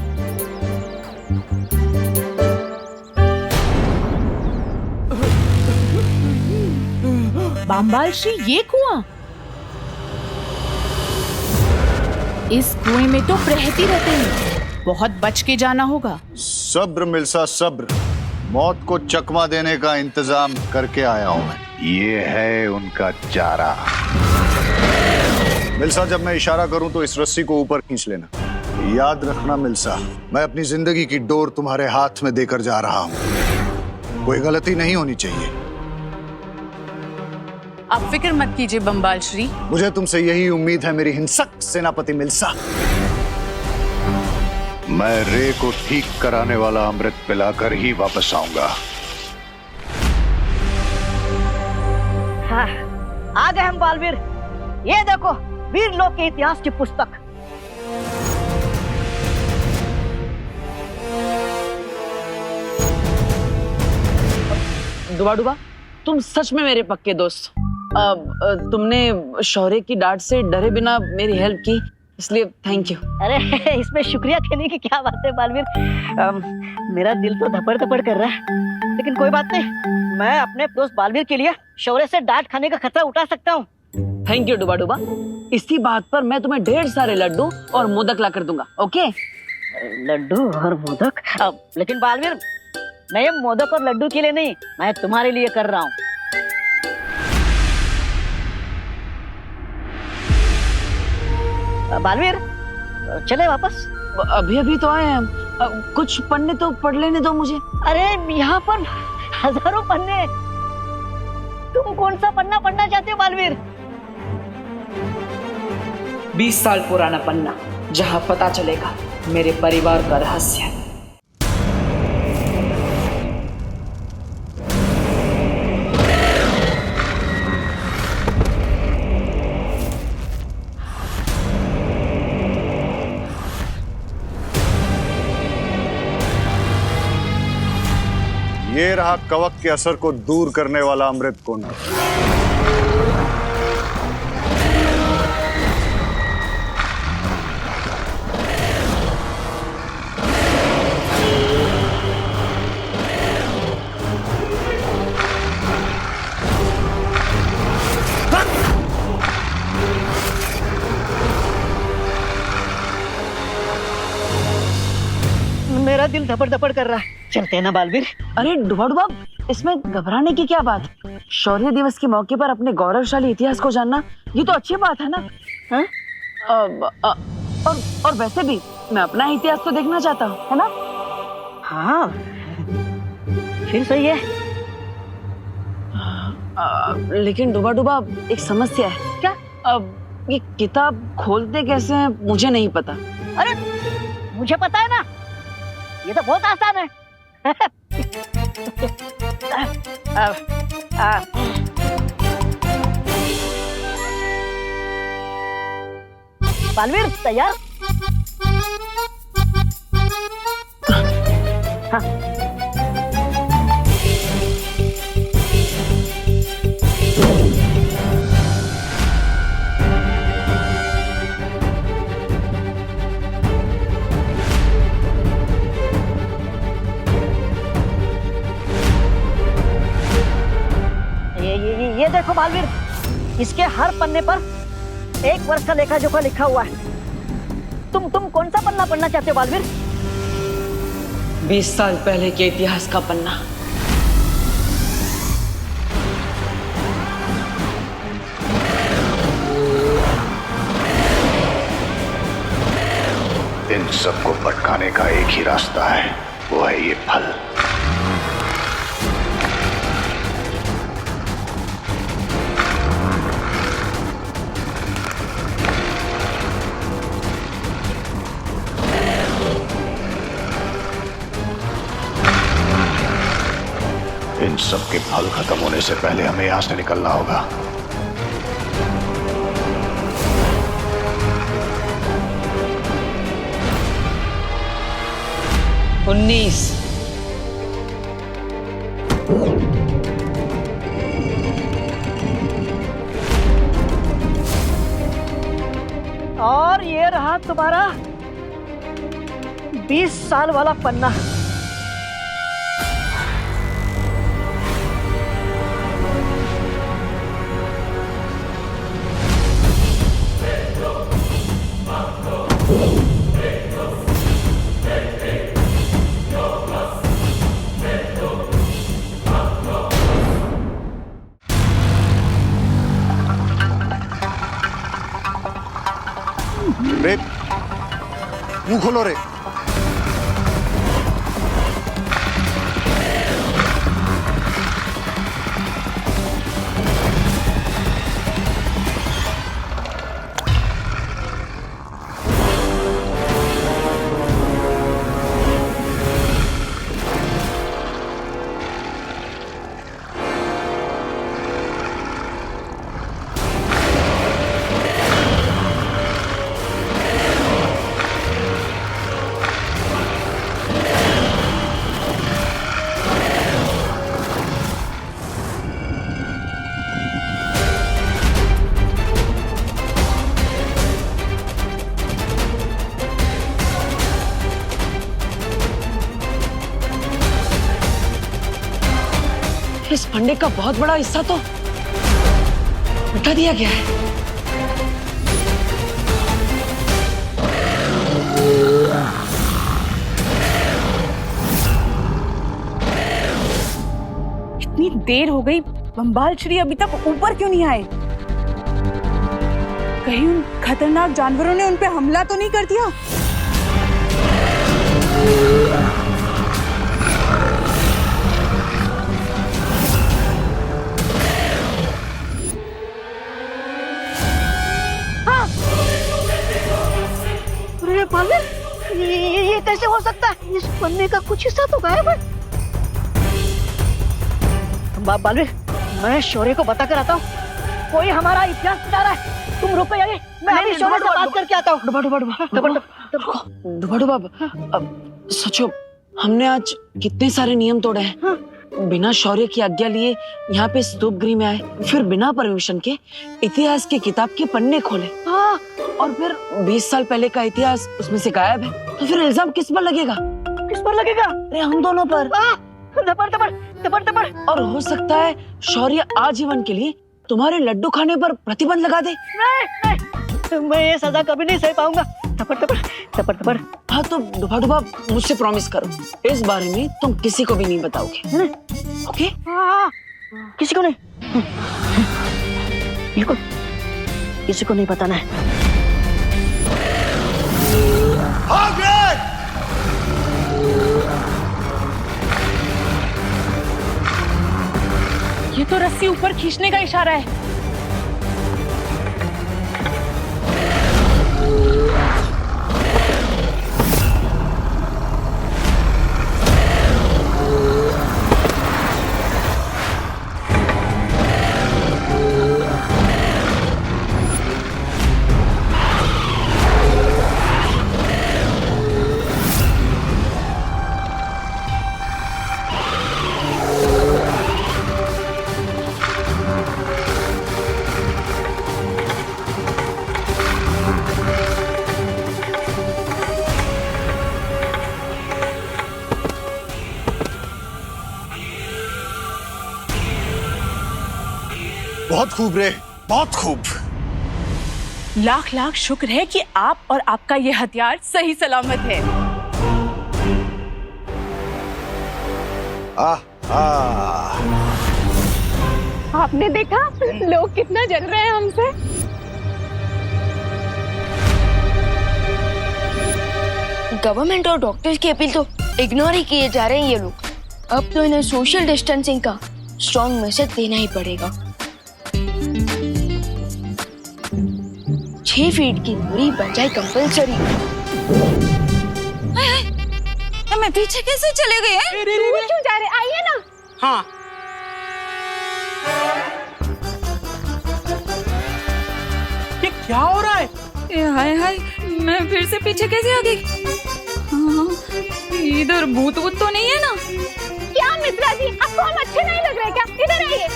बाम्बाल श्री, ये कुआं? इस कुएं में तो रहती रहते हैं, बहुत बच के जाना होगा। सब्र मिल्सा सब्र, मौत को चकमा देने का इंतजाम करके आया हूं मैं। ये है उनका चारा। मिल्सा, जब मैं इशारा करूं तो इस रस्सी को ऊपर खींच लेना। याद रखना मिल्सा, मैं अपनी जिंदगी की डोर तुम्हारे हाथ में देकर जा रहा हूं। कोई गलती नहीं होनी चाहिए। आप फिक्र मत कीजिए बम्बाल श्री। मुझे तुमसे यही उम्मीद है मेरी हिंसक सेनापति मिल्सा। मैं रे को ठीक कराने वाला अमृत पिलाकर ही वापस आऊंगा। हाँ, आ गए हम बालवीर। ये देखो वीर लोक के इतिहास की पुस्तक। डुबा डुबा, तुम सच में मेरे पक्के दोस्त। तुमने शौर्य की डांट से डरे बिना मेरी हेल्प की, इसलिए थैंक यू। अरे इसमें शुक्रिया कहने की क्या बात है बालवीर। मेरा दिल तो धपड़ धपड़ कर रहा है, लेकिन कोई बात नहीं। मैं अपने दोस्त बालवीर के लिए शौर्य से डांट खाने का खतरा उठा सकता हूँ। थैंक यू डुबा डुबा। इसी बात पर मैं तुम्हें ढेर सारे लड्डू और मोदक ला कर दूंगा। ओके? लड्डू और मोदक? लेकिन बालवीर, मैं ये मोदक और लड्डू के लिए नहीं, मैं तुम्हारे लिए कर रहा हूँ। बालवीर, चले वापस? अभी अभी तो आए हैं, कुछ पन्ने तो पढ़ लेने दो मुझे। अरे यहाँ पर हजारों पन्ने, तुम कौन सा पन्ना पढ़ना चाहते हो बालवीर? 20 साल पुराना पन्ना, जहाँ पता चलेगा मेरे परिवार का रहस्य। ये रहा कवक के असर को दूर करने वाला अमृत कुंड। मेरा दिल धपड़ धपड़ कर रहा है। चलते हैं ना बालवीर? अरे डुबा डुबा, इसमें घबराने की क्या बात? शौर्य दिवस के मौके पर अपने गौरवशाली इतिहास को जानना, ये तो अच्छी बात है ना? हाँ? और वैसे भी मैं अपना इतिहास तो देखना चाहता हूँ, है ना? हाँ, फिर सही है। लेकिन डुबा डुबा, एक समस्या है। क्या? ये किताब खोलते कैसे हैं मुझे नहीं पता। अरे मुझे पता है ना, ये तो बहुत आसान है। बालवीर तैयार? हाँ। ये देखो बालवीर, इसके हर पन्ने पर 1 वर्ष का लेखा जोखा लिखा हुआ है। तुम कौन सा पन्ना पढ़ना चाहते हो बालवीर? 20 साल पहले के इतिहास का पन्ना। इन सबको भटकाने का एक ही रास्ता है, वो है ये फल। इन सबके फल खत्म होने से पहले हमें यहां से निकलना होगा। और ये रहा तुम्हारा 20 साल वाला पन्ना। रे मुंह खोलो रे। इस फंडे का बहुत बड़ा हिस्सा तो मिटा दिया गया है। इतनी देर हो गई, बम्बाल श्री अभी तक ऊपर क्यों नहीं आए? कहीं उन खतरनाक जानवरों ने उन पे हमला तो नहीं कर दिया? अरे पागल, ये कैसे हो सकता है? इस पन्ने का कुछ हिस्सा तो गायब है। बालवीर, मैं शौर्य को बता कर आता हूँ, कोई हमारा इतिहास बता रहा है। तुम रुको यार, मैं अभी शौर्य से बात करके आता हूँ। डुबा अब सोचो, हमने आज कितने सारे नियम तोड़े हैं। बिना शौर्य की आज्ञा लिए यहाँ पे स्तूप गृह में आए, फिर बिना परमिशन के इतिहास की किताब के पन्ने खोले, और फिर 20 साल पहले का इतिहास उसमें से गायब है। तो फिर इल्जाम किस पर लगेगा? किस पर लगेगा? अरे हम दोनों पर। दबर। और हो सकता है शौर्य आजीवन के लिए तुम्हारे लड्डू खाने पर प्रतिबंध लगा दे। नहीं, मैं ये सजा कभी नहीं सह पाऊंगा। तपर। हाँ तो डुबा मुझसे प्रॉमिस करो, इस बारे में तुम किसी को भी नहीं बताओगे। ओके? किसी को नहीं, बिल्कुल किसी को नहीं बताना है। ये तो रस्सी ऊपर खींचने का इशारा है। बहुत खूब रे, बहुत खूब। लाख लाख शुक्र है कि आप और आपका ये हथियार सही सलामत है। आपने देखा लोग कितना जल रहे हैं हमसे। गवर्नमेंट और डॉक्टर्स की अपील तो इग्नोर ही किए जा रहे हैं ये लोग। अब तो इन्हें सोशल डिस्टेंसिंग का स्ट्रॉन्ग मैसेज देना ही पड़ेगा। 6 फीट की दूरी बन जाए कंपल्सरी। मैं पीछे कैसे चले गए? क्यों जा रहे? आइए ना। हाँ, ये क्या हो रहा है? हाय हाय, मैं फिर से पीछे कैसे आ गई? इधर भूत वूत तो नहीं है ना? क्या मित्रा जी, आपको हम अच्छे नहीं लग रहे क्या? इधर आइए।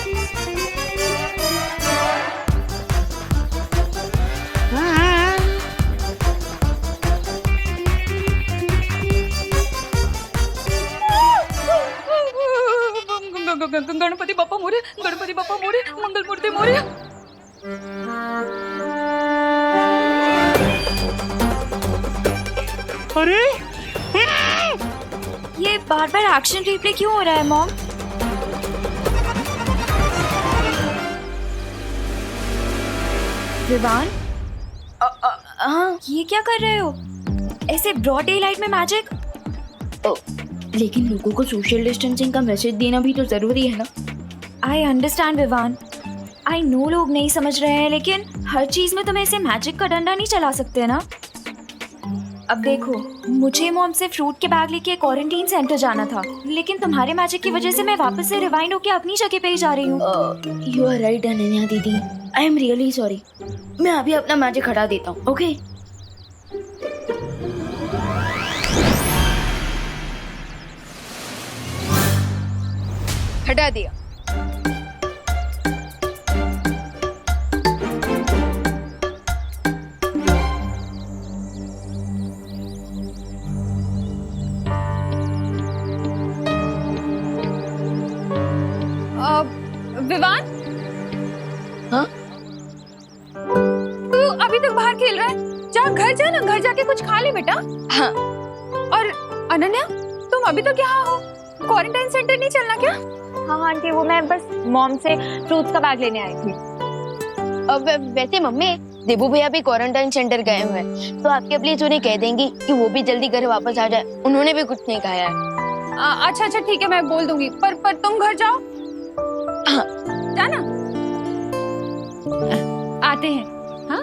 गणपति बाप्पा मोरे, गणपति बाप्पा मोरे, मंगल मूर्ति मोरे। अरे ये बार बार एक्शन रिप्ले क्यों हो रहा है मॉम? विवान, हाँ, ये क्या कर रहे हो? ऐसे ब्रॉड डे लाइट में मैजिक? लेकिन लोगों को सोशल डिस्टेंसिंग का मैसेज देना भी तो जरूरी है ना। I understand Vivaan, I know लोग नहीं समझ रहे हैं, लेकिन हर चीज में तुम्हें ऐसे मैजिक का डंडा नहीं चला सकते ना। अब देखो, मुझे मॉम से फ्रूट के बैग लेके क्वारंटीन सेंटर जाना था, लेकिन तुम्हारे मैजिक की वजह से मैं वापस से रिवाइंड होके अपनी जगह पे ही जा रही हूँ। यू आर राइट अनन्या दीदी, आई एम रियली सॉरी। मैं अभी अपना मैजिक हटा देता हूँ, ओके? हटा दिया। विवान, हाँ? तू अभी तक बाहर खेल रहा है? जा घर जा ना, घर जाके कुछ खा ले बेटा। हाँ। और अनन्या, तुम अभी तक यहाँ हो? क्वारंटाइन सेंटर नहीं चलना क्या? हाँ आंटी, वो मैं बस मॉम से फ्रूट्स का बैग लेने आई थी। अब वैसे मम्मी, देबू भैया भी क्वारंटाइन सेंटर गए हुए हैं, तो आपके प्लीज उन्हें कह देंगी कि वो भी जल्दी घर वापस आ जाए। उन्होंने भी कुछ नहीं खाया है। अच्छा अच्छा ठीक है, मैं बोल दूंगी। पर तुम घर जाओ। हाँ। जाना। आते हैं। हाँ?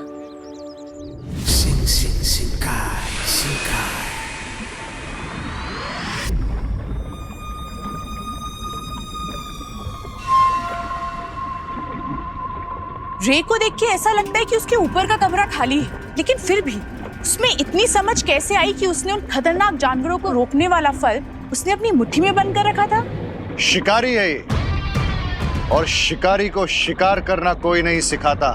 रे को देख के ऐसा लगता है कि उसके ऊपर का कमरा खाली है, लेकिन फिर भी उसमें इतनी समझ कैसे आई कि उसने उन खतरनाक जानवरों को रोकने वाला फल उसने अपनी मुट्ठी में बंद कर रखा था। शिकारी है ये, और शिकारी को शिकार करना कोई नहीं सिखाता,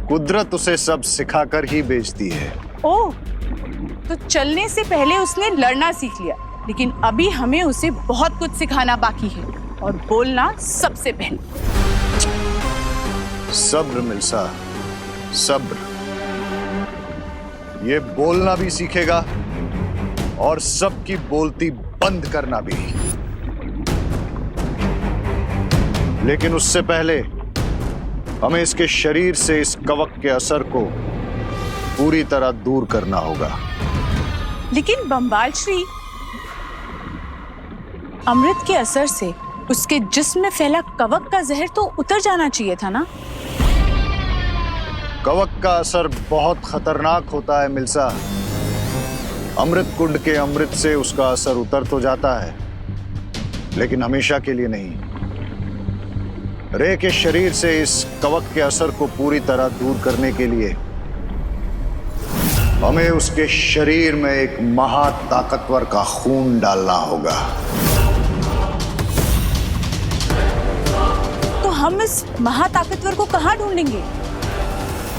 कुदरत उसे सब सिखाकर ही बेचती है। ओह, तो चलने से पहले उसने लड़ना सीख लिया, लेकिन अभी हमें उसे बहुत कुछ सिखाना बाकी है, और बोलना सबसे पहले। सब्र मिल्सा, सब्र। ये बोलना भी सीखेगा और सबकी बोलती बंद करना भी, लेकिन उससे पहले हमें इसके शरीर से इस कवक के असर को पूरी तरह दूर करना होगा। लेकिन बम्बाल श्री, अमृत के असर से उसके जिस्म में फैला कवक का जहर तो उतर जाना चाहिए था ना? कवक का असर बहुत खतरनाक होता है मिल्सा। अमृत कुंड के अमृत से उसका असर उतर तो जाता है, लेकिन हमेशा के लिए नहीं। रे के शरीर से इस कवक के असर को पूरी तरह दूर करने के लिए हमें उसके शरीर में एक महाताकतवर का खून डालना होगा। तो हम इस महाताकतवर को कहां ढूंढेंगे?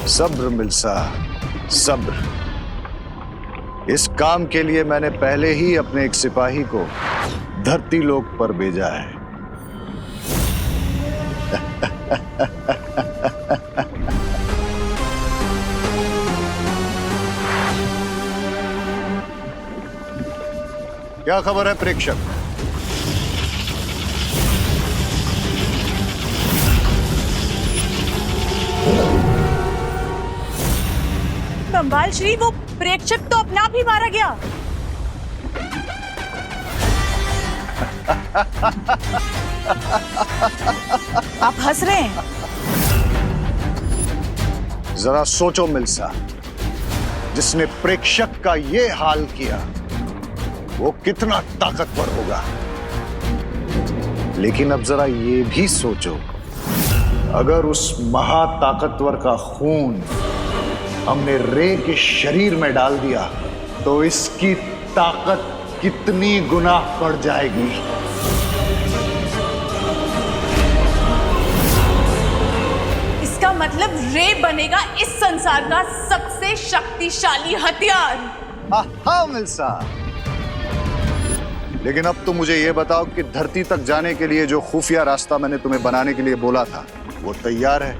सब्र मिल्सा, सब्र। इस काम के लिए मैंने पहले ही अपने एक सिपाही को धरती लोक पर भेजा है। क्या खबर है प्रेक्षक? बम्बाल श्री, वो प्रेक्षक तो अपने आप ही मारा गया। आप हंस रहे हैं? जरा सोचो मिल्सा, जिसने प्रेक्षक का ये हाल किया वो कितना ताकतवर होगा। लेकिन अब जरा ये भी सोचो, अगर उस महाताकतवर का खून हमने रे के शरीर में डाल दिया तो इसकी ताकत कितनी गुना बढ़ जाएगी। इसका मतलब रे बनेगा इस संसार का सबसे शक्तिशाली हथियार। हाँ मिल्सा, लेकिन अब तो मुझे यह बताओ कि धरती तक जाने के लिए जो खुफिया रास्ता मैंने तुम्हें बनाने के लिए बोला था वो तैयार है?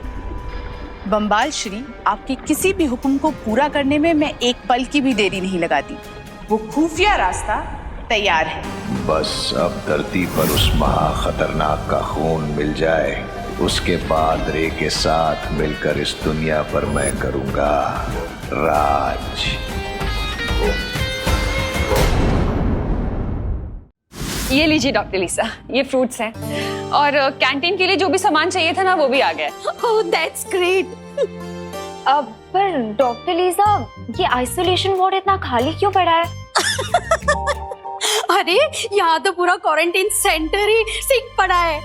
बम्बाल श्री, आपके किसी भी हुक्म को पूरा करने में मैं एक पल की भी देरी नहीं लगाती। वो खुफिया रास्ता तैयार है। बस अब धरती पर उस महा खतरनाक का खून मिल जाए, उसके बाद रे के साथ मिलकर इस दुनिया पर मैं करूंगा राज। ये लीजिए डॉक्टर लिसा, ये फ्रूट्स हैं और कैंटीन के लिए जो भी सामान चाहिए था ना वो भी आ गया। Oh that's great. अब पर डॉक्टर लिसा, ये आइसोलेशन वार्ड इतना खाली क्यों पड़ा है? अरे यहाँ तो पूरा क्वारंटाइन सेंटर ही सिक पड़ा है।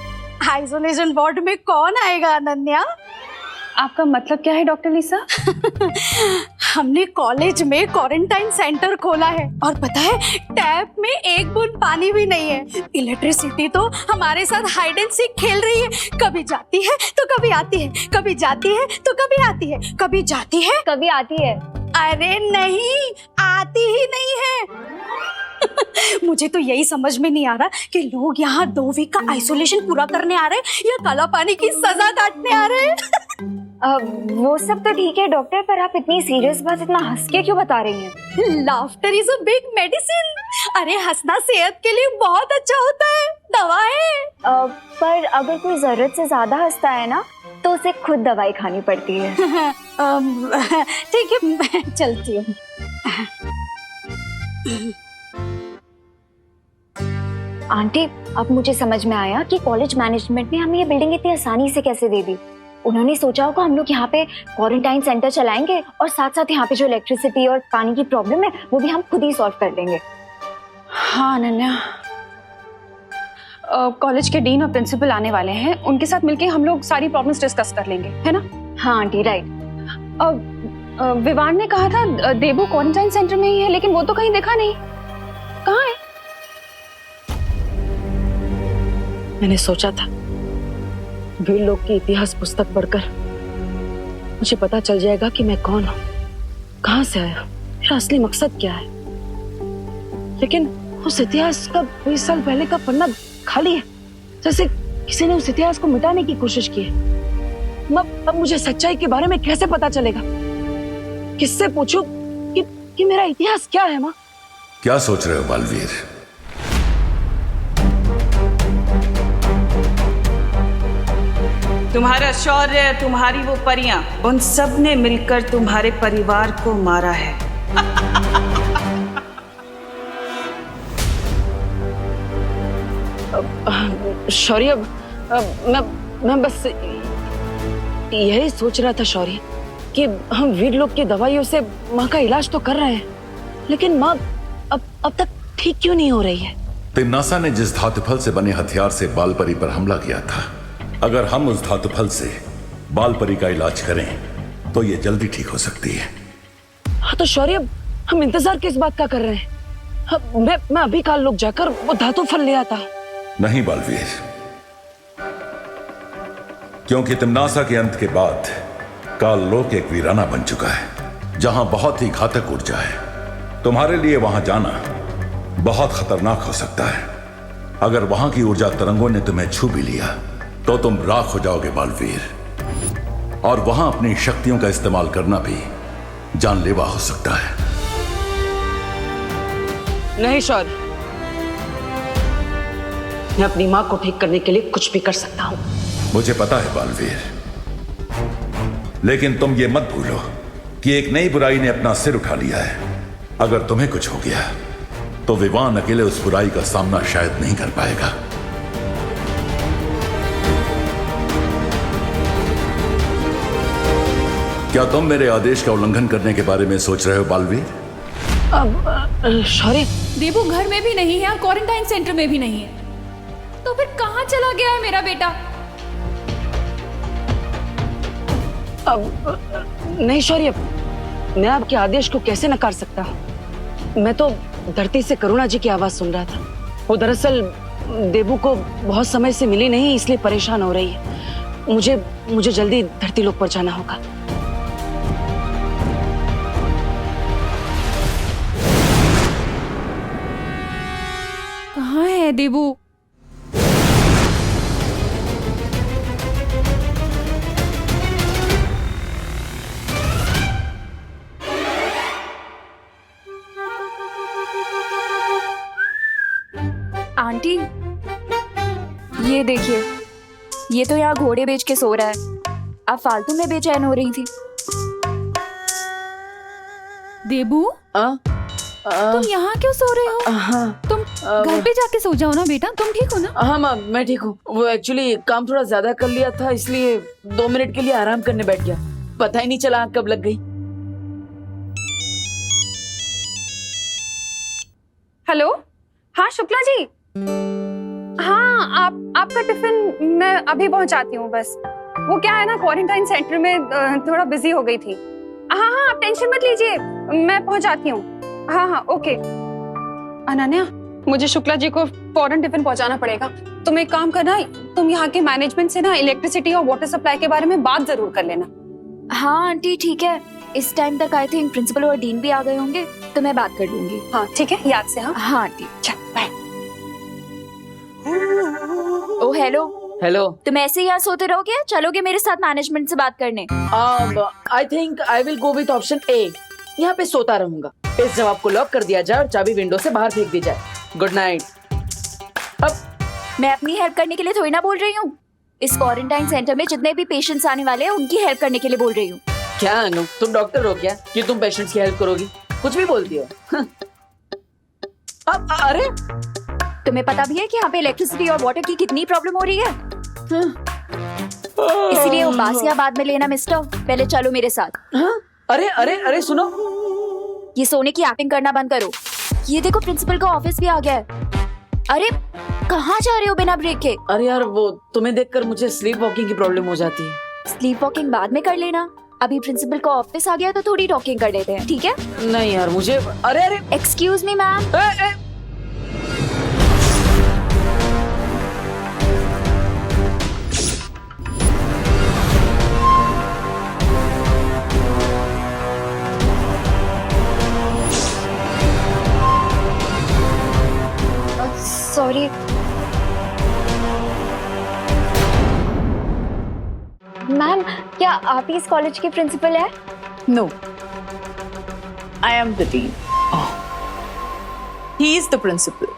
आइसोलेशन वार्ड में कौन आएगा अनन्या? आपका मतलब क्या है डॉक्टर लिसा? हमने कॉलेज में क्वारंटाइन सेंटर खोला है और पता है टैप में एक बूंद पानी भी नहीं है। इलेक्ट्रिसिटी तो हमारे साथ हाइड एंड सीक खेल रही है, कभी जाती है तो कभी आती है, कभी जाती है तो कभी आती है, कभी जाती है कभी आती है। अरे नहीं, आती ही नहीं है। मुझे तो यही समझ में नहीं आ रहा कि लोग यहाँ 2 वीक का आइसोलेशन पूरा करने आ रहे हैं या काला पानी की सजा काटने आ रहे हैं। वो सब तो ठीक है डॉक्टर, पर आप इतनी सीरियस बात इतना हंस के क्यों बता रही हैं? Laughter is a big medicine. अरे हंसना सेहत के लिए बहुत अच्छा होता है, दवा है। पर अगर कोई जरूरत से ज्यादा हंसता है ना तो उसे खुद दवाई खानी पड़ती है। ठीक है, मैं चलती हूँ। आंटी, अब मुझे समझ में आया कि कॉलेज मैनेजमेंट ने हमें ये बिल्डिंग इतनी आसानी से कैसे दे दी। उन्होंने सोचा होगा हम लोग यहाँ पे क्वारंटाइन सेंटर चलाएंगे और साथ साथ यहाँ पे जो इलेक्ट्रिसिटी और पानी की प्रॉब्लम है वो भी हम खुद ही सॉल्व कर लेंगे। हाँ अनन्या, कॉलेज के डीन और प्रिंसिपल आने वाले हैं, उनके साथ मिलके हम लोग सारी प्रॉब्लम्स डिस्कस कर लेंगे, है ना? हाँ आंटी, राइट। विवान ने कहा था देबू क्वारंटाइन सेंटर में ही है, लेकिन वो तो कहीं दिखा नहीं। कहाँ है? मैंने सोचा था वीर लोग की इतिहास पुस्तक पढ़कर मुझे पता चल जाएगा कि मैं कौन हूँ, कहाँ से आया, मेरा असली मकसद क्या है। लेकिन उस इतिहास का 20 साल पहले का पन्ना खाली है, जैसे किसी ने उस इतिहास को मिटाने की कोशिश की है। अब मुझे सच्चाई के बारे में कैसे पता चलेगा? किससे पूछूं कि मेरा इतिहास क्या है? माँ, क्या सोच रहे हो बालवीर? तुम्हारा शौर्य, तुम्हारी वो परियां, उन सब ने मिलकर तुम्हारे परिवार को मारा है। शौर्य, मैं बस यही सोच रहा था शौर्य कि हम वीर लोग की दवाइयों से माँ का इलाज तो कर रहे हैं, लेकिन माँ अब तक ठीक क्यों नहीं हो रही है? तिम्नासा ने जिस धातुफल से बने हथियार से बालपरी पर हमला किया था, अगर हम उस धातुफल से बालपरी का इलाज करें तो ये जल्दी ठीक हो सकती है। हाँ तो शौर्य, हम इंतजार किस बात का कर रहे हैं? मैं अभी काल लोग जाकर वो धातुफल ले आता। नहीं बालवीर, क्योंकि तिम्नासा के अंत के बाद काल लोक एक वीराना बन चुका है जहां बहुत ही घातक ऊर्जा है। तुम्हारे लिए वहां जाना बहुत खतरनाक हो सकता है। अगर वहां की ऊर्जा तरंगों ने तुम्हें छू भी लिया तो तुम राख हो जाओगे बालवीर, और वहां अपनी शक्तियों का इस्तेमाल करना भी जानलेवा हो सकता है। नहीं शौर्य, मैं अपनी मां को ठीक करने के लिए कुछ भी कर सकता हूं। मुझे पता है बालवीर, लेकिन तुम ये मत भूलो कि एक नई बुराई ने अपना सिर उठा लिया है। अगर तुम्हें कुछ हो गया तो विवान अकेले उस बुराई का सामना शायद नहीं कर पाएगा। क्या तुम मेरे आदेश का उल्लंघन करने के बारे में सोच रहे हो बालवीर? अब शौर्य, देबू घर में भी नहीं है और क्वारंटाइन सेंटर में भी नहीं है, तो फिर कहाँ चला गया है मेरा बेटा? अब नहीं शौर्य, मैं आपके आदेश को कैसे नकार सकता हूँ? मैं तो धरती से करुणा जी की आवाज सुन रहा था। वो दरअसल देबू को बहुत समय से मिली नहीं, इसलिए परेशान हो रही है। मुझे जल्दी धरती लोक पर जाना होगा। कहाँ है देबू? आंटी, ये देखिए, ये तो यहाँ घोड़े बेच के सो रहा है। आप फालतू में बेचैन हो रही थी। देबू तुम यहाँ क्यों सो रहे हो? हाँ तुम घर पे जाके सो जाओ ना बेटा। तुम ठीक हो ना? हाँ मैम मैं ठीक हूँ। वो एक्चुअली काम थोड़ा ज्यादा कर लिया था, इसलिए 2 मिनट के लिए आराम करने बैठ गया। पता ही नहीं चला आँख कब लग गई। हेलो, हाँ शुक्ला जी। हाँ आपका टिफिन मैं अभी पहुंचाती हूँ। बस वो क्या है ना, क्वारंटाइन सेंटर में थोड़ा बिजी हो गई थी। हाँ आप टेंशन मत लीजिए, मैं पहुंचाती हूँ। हाँ ओके। अनन्या, मुझे शुक्ला जी को फौरन टिफिन पहुंचाना पड़ेगा। तुम एक काम करना, तुम यहाँ के मैनेजमेंट से ना इलेक्ट्रिसिटी और वाटर सप्लाई के बारे में बात जरूर कर लेना। हाँ आंटी ठीक है। इस टाइम तक आई थिंक प्रिंसिपल और डीन भी आ गए होंगे, तो मैं बात कर लूंगी। हाँ ठीक है, याद से। हाँ आंटी। चल बाय। ओ हेलो। हेलो। तुम ऐसे ही यहाँ सोते रहोगे या चलोगे मेरे साथ मैनेजमेंट से बात करने? I think I will go with option A. यहाँ पे सोता रहूंगा। इस जवाब को लॉक कर दिया जाए और चाबी विंडो से बाहर फेंक दी जाए। Good night. मैं अपनी हेल्प करने के लिए थोड़ी ना बोल रही हूँ। इस क्वारंटाइन सेंटर में जितने भी पेशेंट्स आने वाले हैं उनकी हेल्प करने के लिए बोल रही हूँ। क्या अनु, तुम डॉक्टर हो क्या कि तुम पेशेंट्स की हेल्प करोगी? कुछ भी बोलती हो। अरे तुम्हें पता भी है कि यहाँ पे इलेक्ट्रिसिटी और वाटर की कितनी प्रॉब्लम हो रही है? इसीलिए वो बासिया बाद में लेना मिस्टर, पहले चलो मेरे साथ। अरे सुनो, ये सोने की एक्टिंग करना बंद करो। ये देखो प्रिंसिपल का ऑफिस भी आ गया है। अरे कहाँ जा रहे हो बिना ब्रेक के? अरे यार वो तुम्हें देखकर मुझे स्लीप वॉकिंग की प्रॉब्लम हो जाती है। स्लीप वॉकिंग बाद में कर लेना, अभी प्रिंसिपल का ऑफिस आ गया तो थोड़ी टॉकिंग कर लेते हैं, ठीक है? नहीं यार मुझे। अरे excuse me ma'am. Sorry. Ma'am क्या आप ही इस कॉलेज के प्रिंसिपल है? No, I am the dean. He is the principal.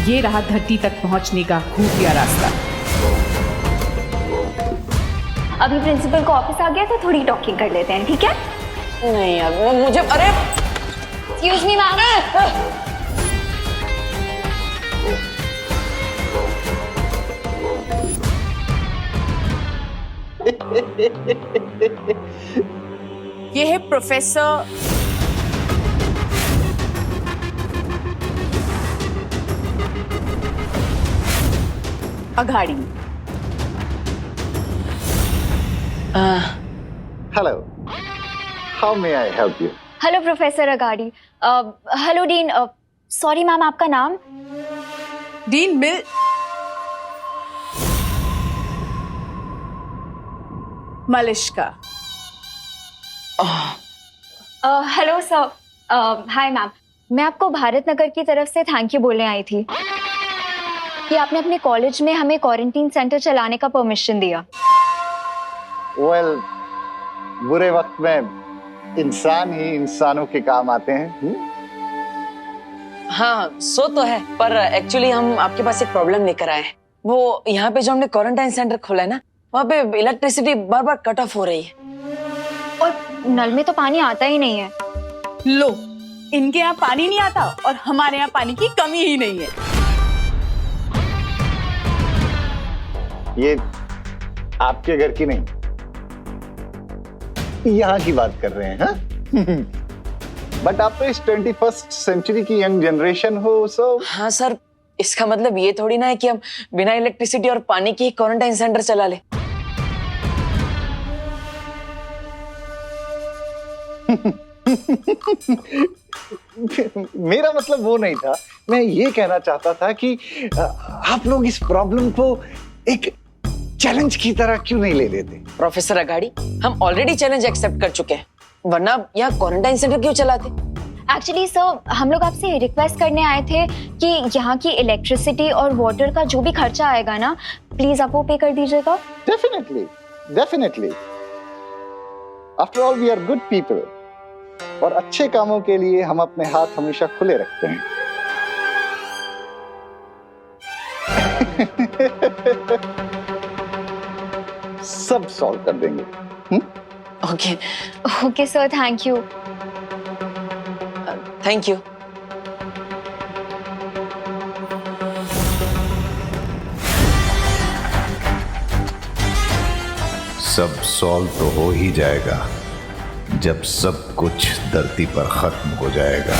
ये रहा धरती तक पहुंचने का खुफिया रास्ता। अभी प्रिंसिपल का ऑफिस आ गया तो थोड़ी टॉकिंग कर लेते हैं, ठीक है? नहीं यार मुझे। अरे एक्सक्यूज मी मैम। ये है professor Aghadi. Hello. How may I help you? Hello professor Agadi. Hello dean. Sorry ma'am, आपका नाम? Dean Mill. Malishka. Hello sir. Hi ma'am, मैं आपको भारत नगर की तरफ से थैंक यू बोलने आई थी कि आपने अपने कॉलेज में हमें क्वारंटीन सेंटर चलाने का परमिशन दिया। Well, बुरे वक्त में इंसान ही इंसानों के काम आते हैं। हाँ सो तो है, पर एक्चुअली हम आपके पास एक प्रॉब्लम लेकर आए हैं। वो यहाँ पे जो हमने क्वारंटाइन सेंटर खोला है ना, वहाँ पे इलेक्ट्रिसिटी बार बार कट ऑफ हो रही है और नल में तो पानी आता ही नहीं है। लो, इनके यहाँ पानी नहीं आता और हमारे यहाँ पानी की कमी ही नहीं है। ये आपके घर की नहीं, यहाँ की बात कर रहे हैं। हाँ? बट आप तो इस 21st सेंचुरी की यंग जनरेशन हो, सो। हाँ सर, इसका मतलब ये थोड़ी ना है कि हम बिना इलेक्ट्रिसिटी और पानी के क्वारंटाइन सेंटर चला ले। मेरा मतलब वो नहीं था। मैं ये कहना चाहता था कि आप लोग इस प्रॉब्लम को एक चैलेंज की तरह क्यों नहीं ले लेते? प्रोफेसर अगाड़ी, हम ऑलरेडी चैलेंज एक्सेप्ट कर चुके हैं, वरना यहाँ क्वारंटाइन सेंटर क्यों चलाते? एक्चुअली सर, हम लोग आपसे रिक्वेस्ट करने आए थे कि यहाँ की इलेक्ट्रिसिटी और वाटर का जो भी खर्चा आएगा ना, प्लीज आप वो पे कर दीजिएगा। Definitely, definitely. After all we are good people और अच्छे कामों के लिए हम अपने हाथ हमेशा खुले रखते हैं। सब सॉल्व कर देंगे। Okay okay sir, thank you. Thank you. सब सॉल्व तो हो ही जाएगा जब सब कुछ धरती पर खत्म हो जाएगा।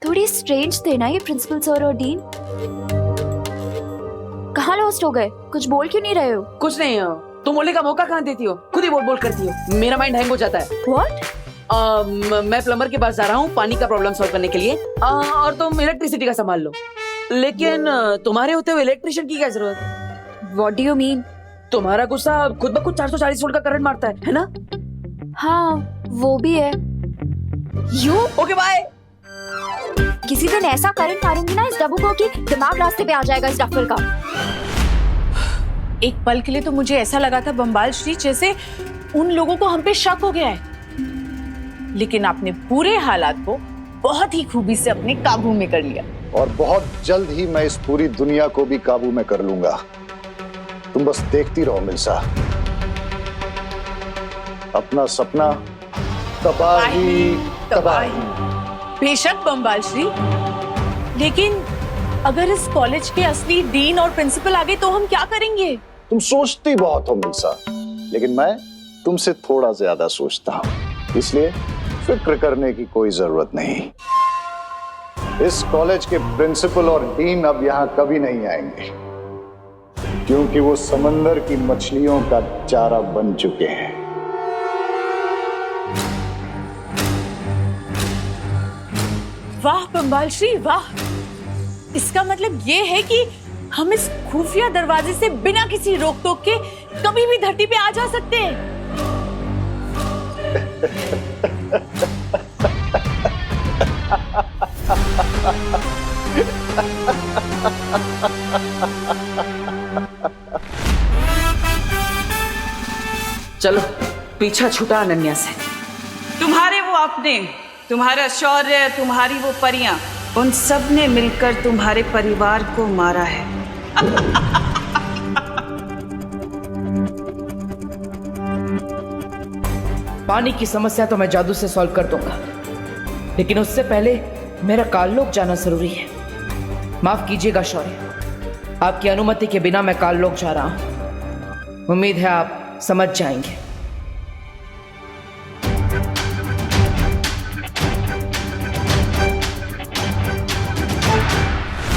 थोड़ी स्ट्रेंज थे ना ये प्रिंसिपल सर और डीन। कहाँ लॉस्ट हो गए? कुछ बोल क्यों नहीं रहे हो? कुछ नहीं हो, तुम बोलने का मौका कहाँ देती हो? खुद ही बोल बोल करती हो, मेरा माइंड हैंग हो जाता है। What? मैं प्लम्बर के पास जा रहा हूँ पानी का प्रॉब्लम सॉल्व करने के लिए, और तुम इलेक्ट्रिसिटी का संभाल लो। लेकिन तुम्हारे होते हुए इलेक्ट्रिशियन की क्या जरूरत? What do you mean? तुम्हारा गुस्सा खुद ब खुद 440 वोल्ट का करंट मारता है ना? हाँ वो भी है। You okay bye. किसी दिन ऐसा करंट मारूंगी ना इस डब्बू को कि दिमाग रास्ते पे आ जाएगा इस डफर का। एक पल के लिए तो मुझे ऐसा लगा था बम्बाल श्री जैसे उन लोगों को हम पे शक हो गया है, लेकिन आपने पूरे हालात को बहुत ही खूबी से अपने काबू में कर लिया। और बहुत जल्द ही मैं इस पूरी दुनिया को भी काबू में कर लूंगा। तुम बस देखती रहो मिल्सा। अपना सपना तबाही तबाही। बेशक बम्बाल श्री, लेकिन अगर इस कॉलेज के असली डीन और प्रिंसिपल आ गए तो हम क्या करेंगे? तुम सोचती बहुत हो मिल्सा, लेकिन मैं तुमसे थोड़ा ज्यादा सोचता हूँ, इसलिए फिक्र करने की कोई जरूरत नहीं। इस कॉलेज के प्रिंसिपल और डीन अब यहाँ कभी नहीं आएंगे, क्योंकि वो समंदर की मछलियों का चारा बन चुके हैं। वाह बम्बाल श्री वाह, इसका मतलब ये है कि हम इस खुफिया दरवाजे से बिना किसी रोक टोक के कभी भी धरती पे आ जा सकते हैं। चलो पीछा छूटा अनन्या से। तुम्हारे वो अपने, तुम्हारा शौर्य, तुम्हारी वो परियां, उन सब ने मिलकर तुम्हारे परिवार को मारा है। पानी की समस्या तो मैं जादू से सॉल्व कर दूंगा, लेकिन उससे पहले मेरा काललोक जाना जरूरी है। माफ कीजिएगा शौर्य, आपकी अनुमति के बिना मैं काललोक जा रहा हूं। उम्मीद है आप समझ जाएंगे।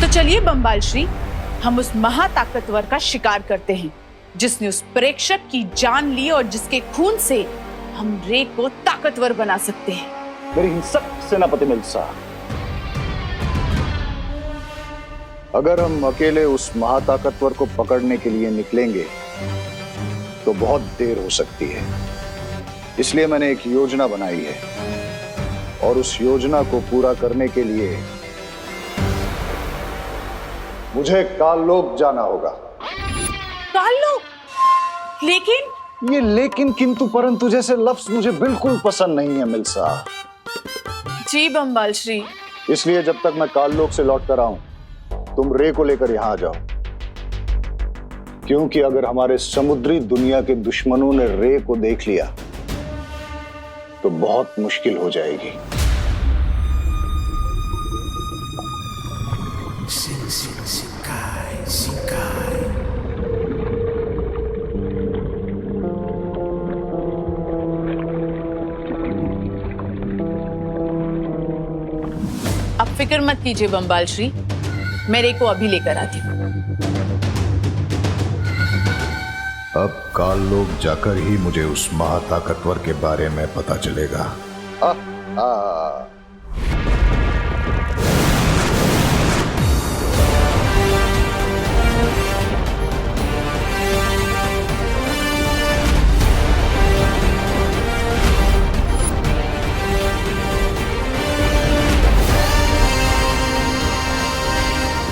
तो चलिए बम्बाल श्री, हम उस महाताकतवर का शिकार करते हैं जिसने उस प्रेक्षक की जान ली और जिसके खून से हम रे को ताकतवर बना सकते हैं। मेरी हिंसक सेनापति मिल्सा, अगर हम अकेले उस महाताकतवर को पकड़ने के लिए निकलेंगे तो बहुत देर हो सकती है। इसलिए मैंने एक योजना बनाई है, और उस योजना को पूरा करने के लिए मुझे काललोक जाना होगा। काललोक? लेकिन ये लेकिन किंतु परंतु जैसे लफ्ज मुझे बिल्कुल पसंद नहीं है मिल्सा। जी बम्बाल श्री। इसलिए जब तक मैं काललोक से लौट कर आऊं, तुम रे को लेकर यहां आ जाओ, क्योंकि अगर हमारे समुद्री दुनिया के दुश्मनों ने रे को देख लिया तो बहुत मुश्किल हो जाएगी। अब फिक्र मत कीजिए बम्बाल श्री, मैं रे को अभी लेकर आती हूँ। अब काललोक जाकर ही मुझे उस महाताकतवर के बारे में पता चलेगा।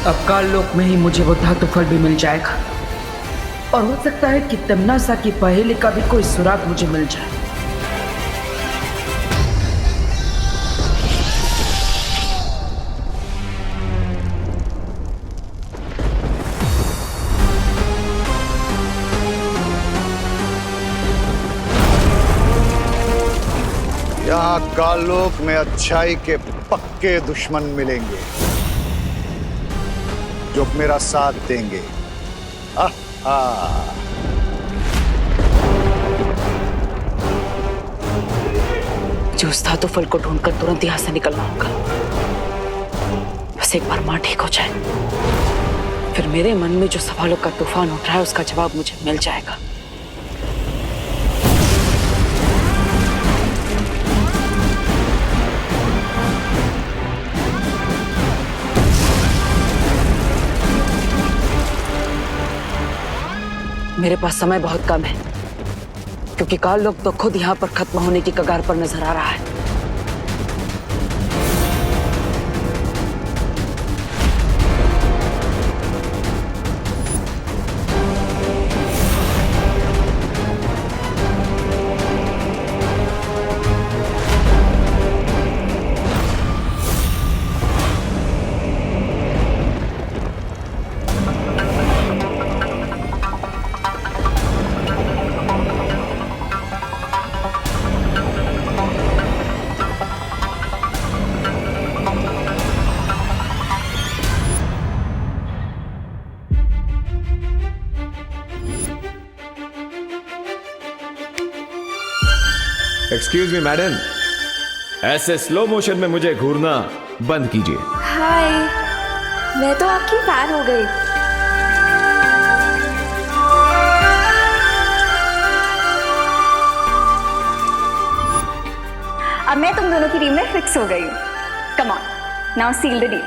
अब काललोक में ही मुझे वो धातु फल भी मिल जाएगा, और हो सकता है कि तमन्ना की पहेली का भी कोई सुराग मुझे मिल जाए। कालोक में अच्छाई के पक्के दुश्मन मिलेंगे जो मेरा साथ देंगे। मुझे उस धातु फल को ढूंढकर तुरंत यहाँ से निकलना होगा। बस एक बार माँ ठीक हो जाए, फिर मेरे मन में जो सवालों का तूफान उठ रहा है उसका जवाब मुझे मिल जाएगा। मेरे पास समय बहुत कम है क्योंकि काल लोग तो खुद यहाँ पर खत्म होने की कगार पर नजर आ रहा है। एक्सक्यूज मी मैडम, ऐसे स्लो मोशन में मुझे घूरना बंद कीजिए। हाय, मैं तो आपकी फैन हो गई। अब मैं तुम दोनों की टीम में फिक्स हो गई हूँ। Come on, now seal the deal.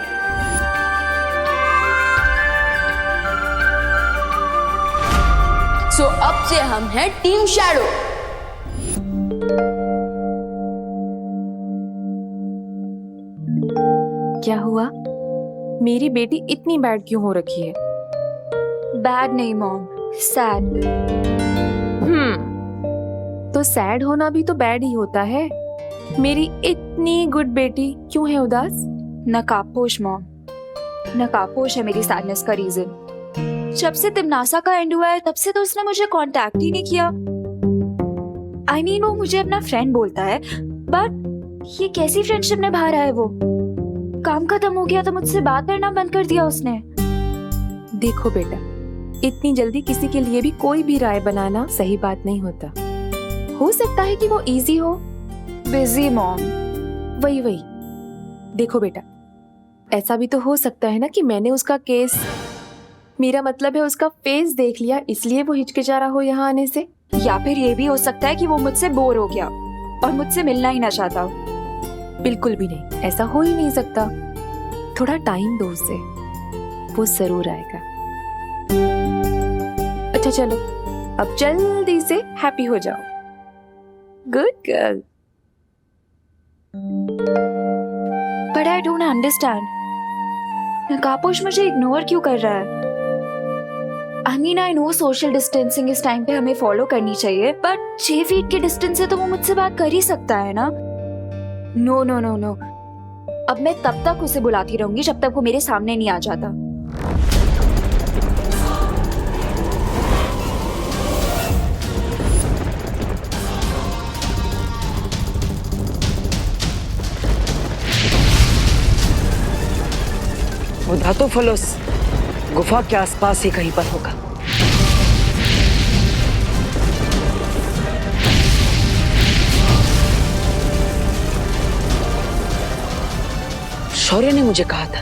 So अब से हम हैं टीम शैडो। क्या हुआ? मेरी बेटी इतनी बैड क्यों हो रखी है? बैड नहीं मॉम, सैड। तो सैड होना भी तो बैड ही होता है। मेरी इतनी गुड बेटी क्यों है उदास? नकाबपोश मॉम, नकाबपोश है मेरी सैडनेस का रीजन। जब से तिमनासा का एंड हुआ है तब से तो उसने मुझे कांटेक्ट ही नहीं किया। I mean, वो मुझे अपना फ्रेंड बोलता है, बट ये कैसी फ्रेंडशिप निभा रहा है वो? काम खत्म हो गया तो मुझसे बात करना बंद कर दिया उसने। देखो बेटा, इतनी जल्दी किसी के लिए भी कोई भी राय बनाना सही बात नहीं होता। हो सकता है कि वो इजी हो। Busy mom. वही देखो बेटा, ऐसा भी तो हो सकता है ना कि मैंने उसका केस, मेरा मतलब है उसका फेस देख लिया इसलिए वो हिचकिचा रहा हो यहाँ आने से। या फिर ये भी हो सकता है कि वो मुझसे बोर हो गया और मुझसे मिलना ही ना चाहता हो। बिल्कुल भी नहीं, ऐसा हो ही नहीं सकता। थोड़ा टाइम दो उसे, वो जरूर आएगा। अच्छा चलो, अब जल्दी से हैप्पी हो जाओ। Good girl. But I don't understand, नकाबपोश मुझे इग्नोर क्यों कर रहा है? I mean, I know social distancing इस टाइम पे हमें फॉलो करनी चाहिए, बट 6 फीट के डिस्टेंस से तो वो मुझसे बात कर ही सकता है ना। नो नो नो नो, अब मैं तब तक उसे बुलाती रहूंगी जब तक वो मेरे सामने नहीं आ जाता। वो धातु फलोस गुफा के आसपास ही कहीं पर होगा। शौर्य ने मुझे कहा था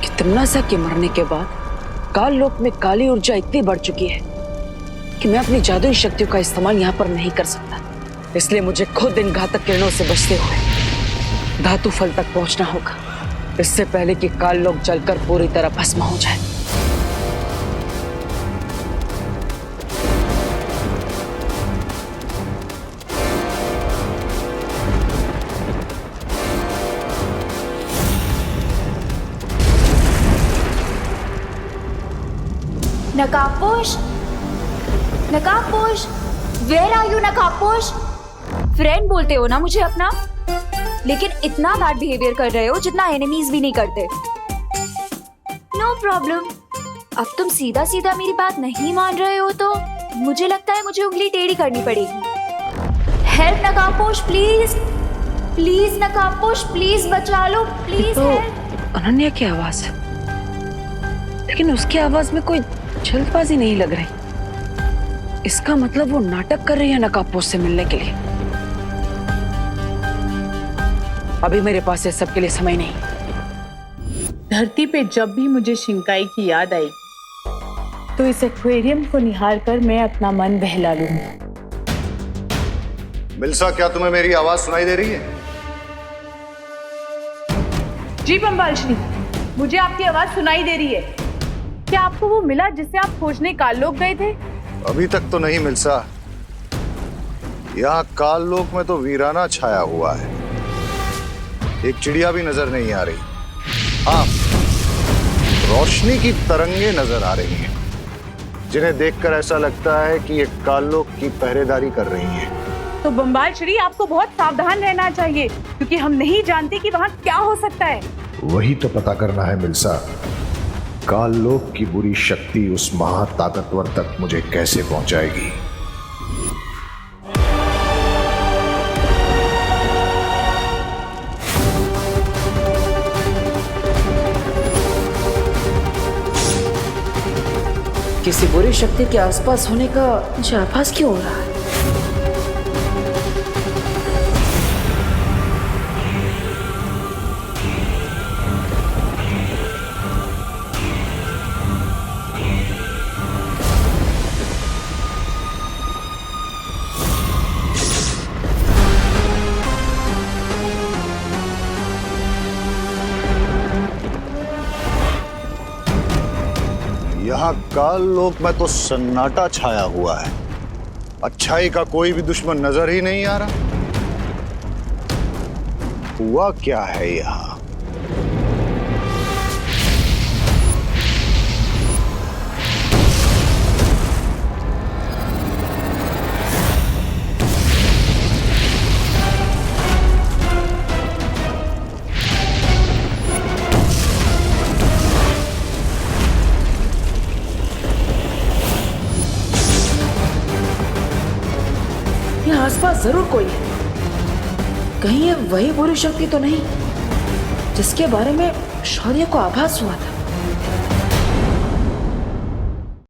कि तिमनासा के मरने के बाद काल लोक में काली ऊर्जा इतनी बढ़ चुकी है कि मैं अपनी जादुई शक्तियों का इस्तेमाल यहाँ पर नहीं कर सकता। इसलिए मुझे खुद इन घातक किरणों से बचते हुए धातु फल तक पहुंचना होगा, इससे पहले कि काल लोक जलकर पूरी तरह भस्म हो जाए। नकाबपोश, नकाबपोश, वेयर आर यू नकाबपोश? फ्रेंड बोलते हो ना मुझे अपना, लेकिन इतना बैड बिहेवियर कर रहे हो जितना एनिमीज भी नहीं करते। नो प्रॉब्लम, अब तुम सीधा सीधा मेरी बात नहीं मान रहे हो तो मुझे लगता है मुझे उंगली टेढ़ी करनी पड़ेगी। हेल्प नकाबपोश प्लीज। प्लीज नकाबपोश, प्लीज बचा लो, प्लीज। तो अनन्या की आवाज है, लेकिन उसकी आवाज में कोई जल्दबाजी नहीं लग रही। इसका मतलब वो नाटक कर रही है नकाबपोश से मिलने के लिए। अभी मेरे पास इस सब के लिए समय नहीं। धरती पे जब भी मुझे शिंकाई की याद आई तो इस एक्वेरियम को निहार कर मैं अपना मन बहला लूंगी। मिल्सा, क्या तुम्हें मेरी आवाज सुनाई दे रही है? जी बम्बाल श्री, मुझे आपकी आवाज सुनाई दे रही है। क्या आपको वो मिला जिसे आप खोजने काललोक गए थे? अभी तक तो नहीं मिल्सा। यहाँ काललोक में तो वीराना छाया हुआ है, एक चिड़िया भी नजर नहीं आ रही। हाँ, रोशनी की तरंगे नजर आ रही हैं, जिन्हें देखकर ऐसा लगता है कि ये काललोक की पहरेदारी कर रही हैं। तो बम्बाल श्री, आपको बहुत सावधान रहना चाहिए, क्योंकि हम नहीं जानते कि वहाँ क्या हो सकता है। वही तो पता करना है मिल्सा। काललोक की बुरी शक्ति उस महाताकतवर तक मुझे कैसे पहुंचाएगी। किसी बुरी शक्ति के आसपास होने का मुझे आभास क्यों हो रहा है? यहाँ काललोक में तो सन्नाटा छाया हुआ है, अच्छाई का कोई भी दुश्मन नजर ही नहीं आ रहा। हुआ क्या है यहाँ? यहाँ आसपास जरूर कोई है। कहीं ये वही बुरी शक्ति तो नहीं जिसके बारे में शौर्य को आभास हुआ था?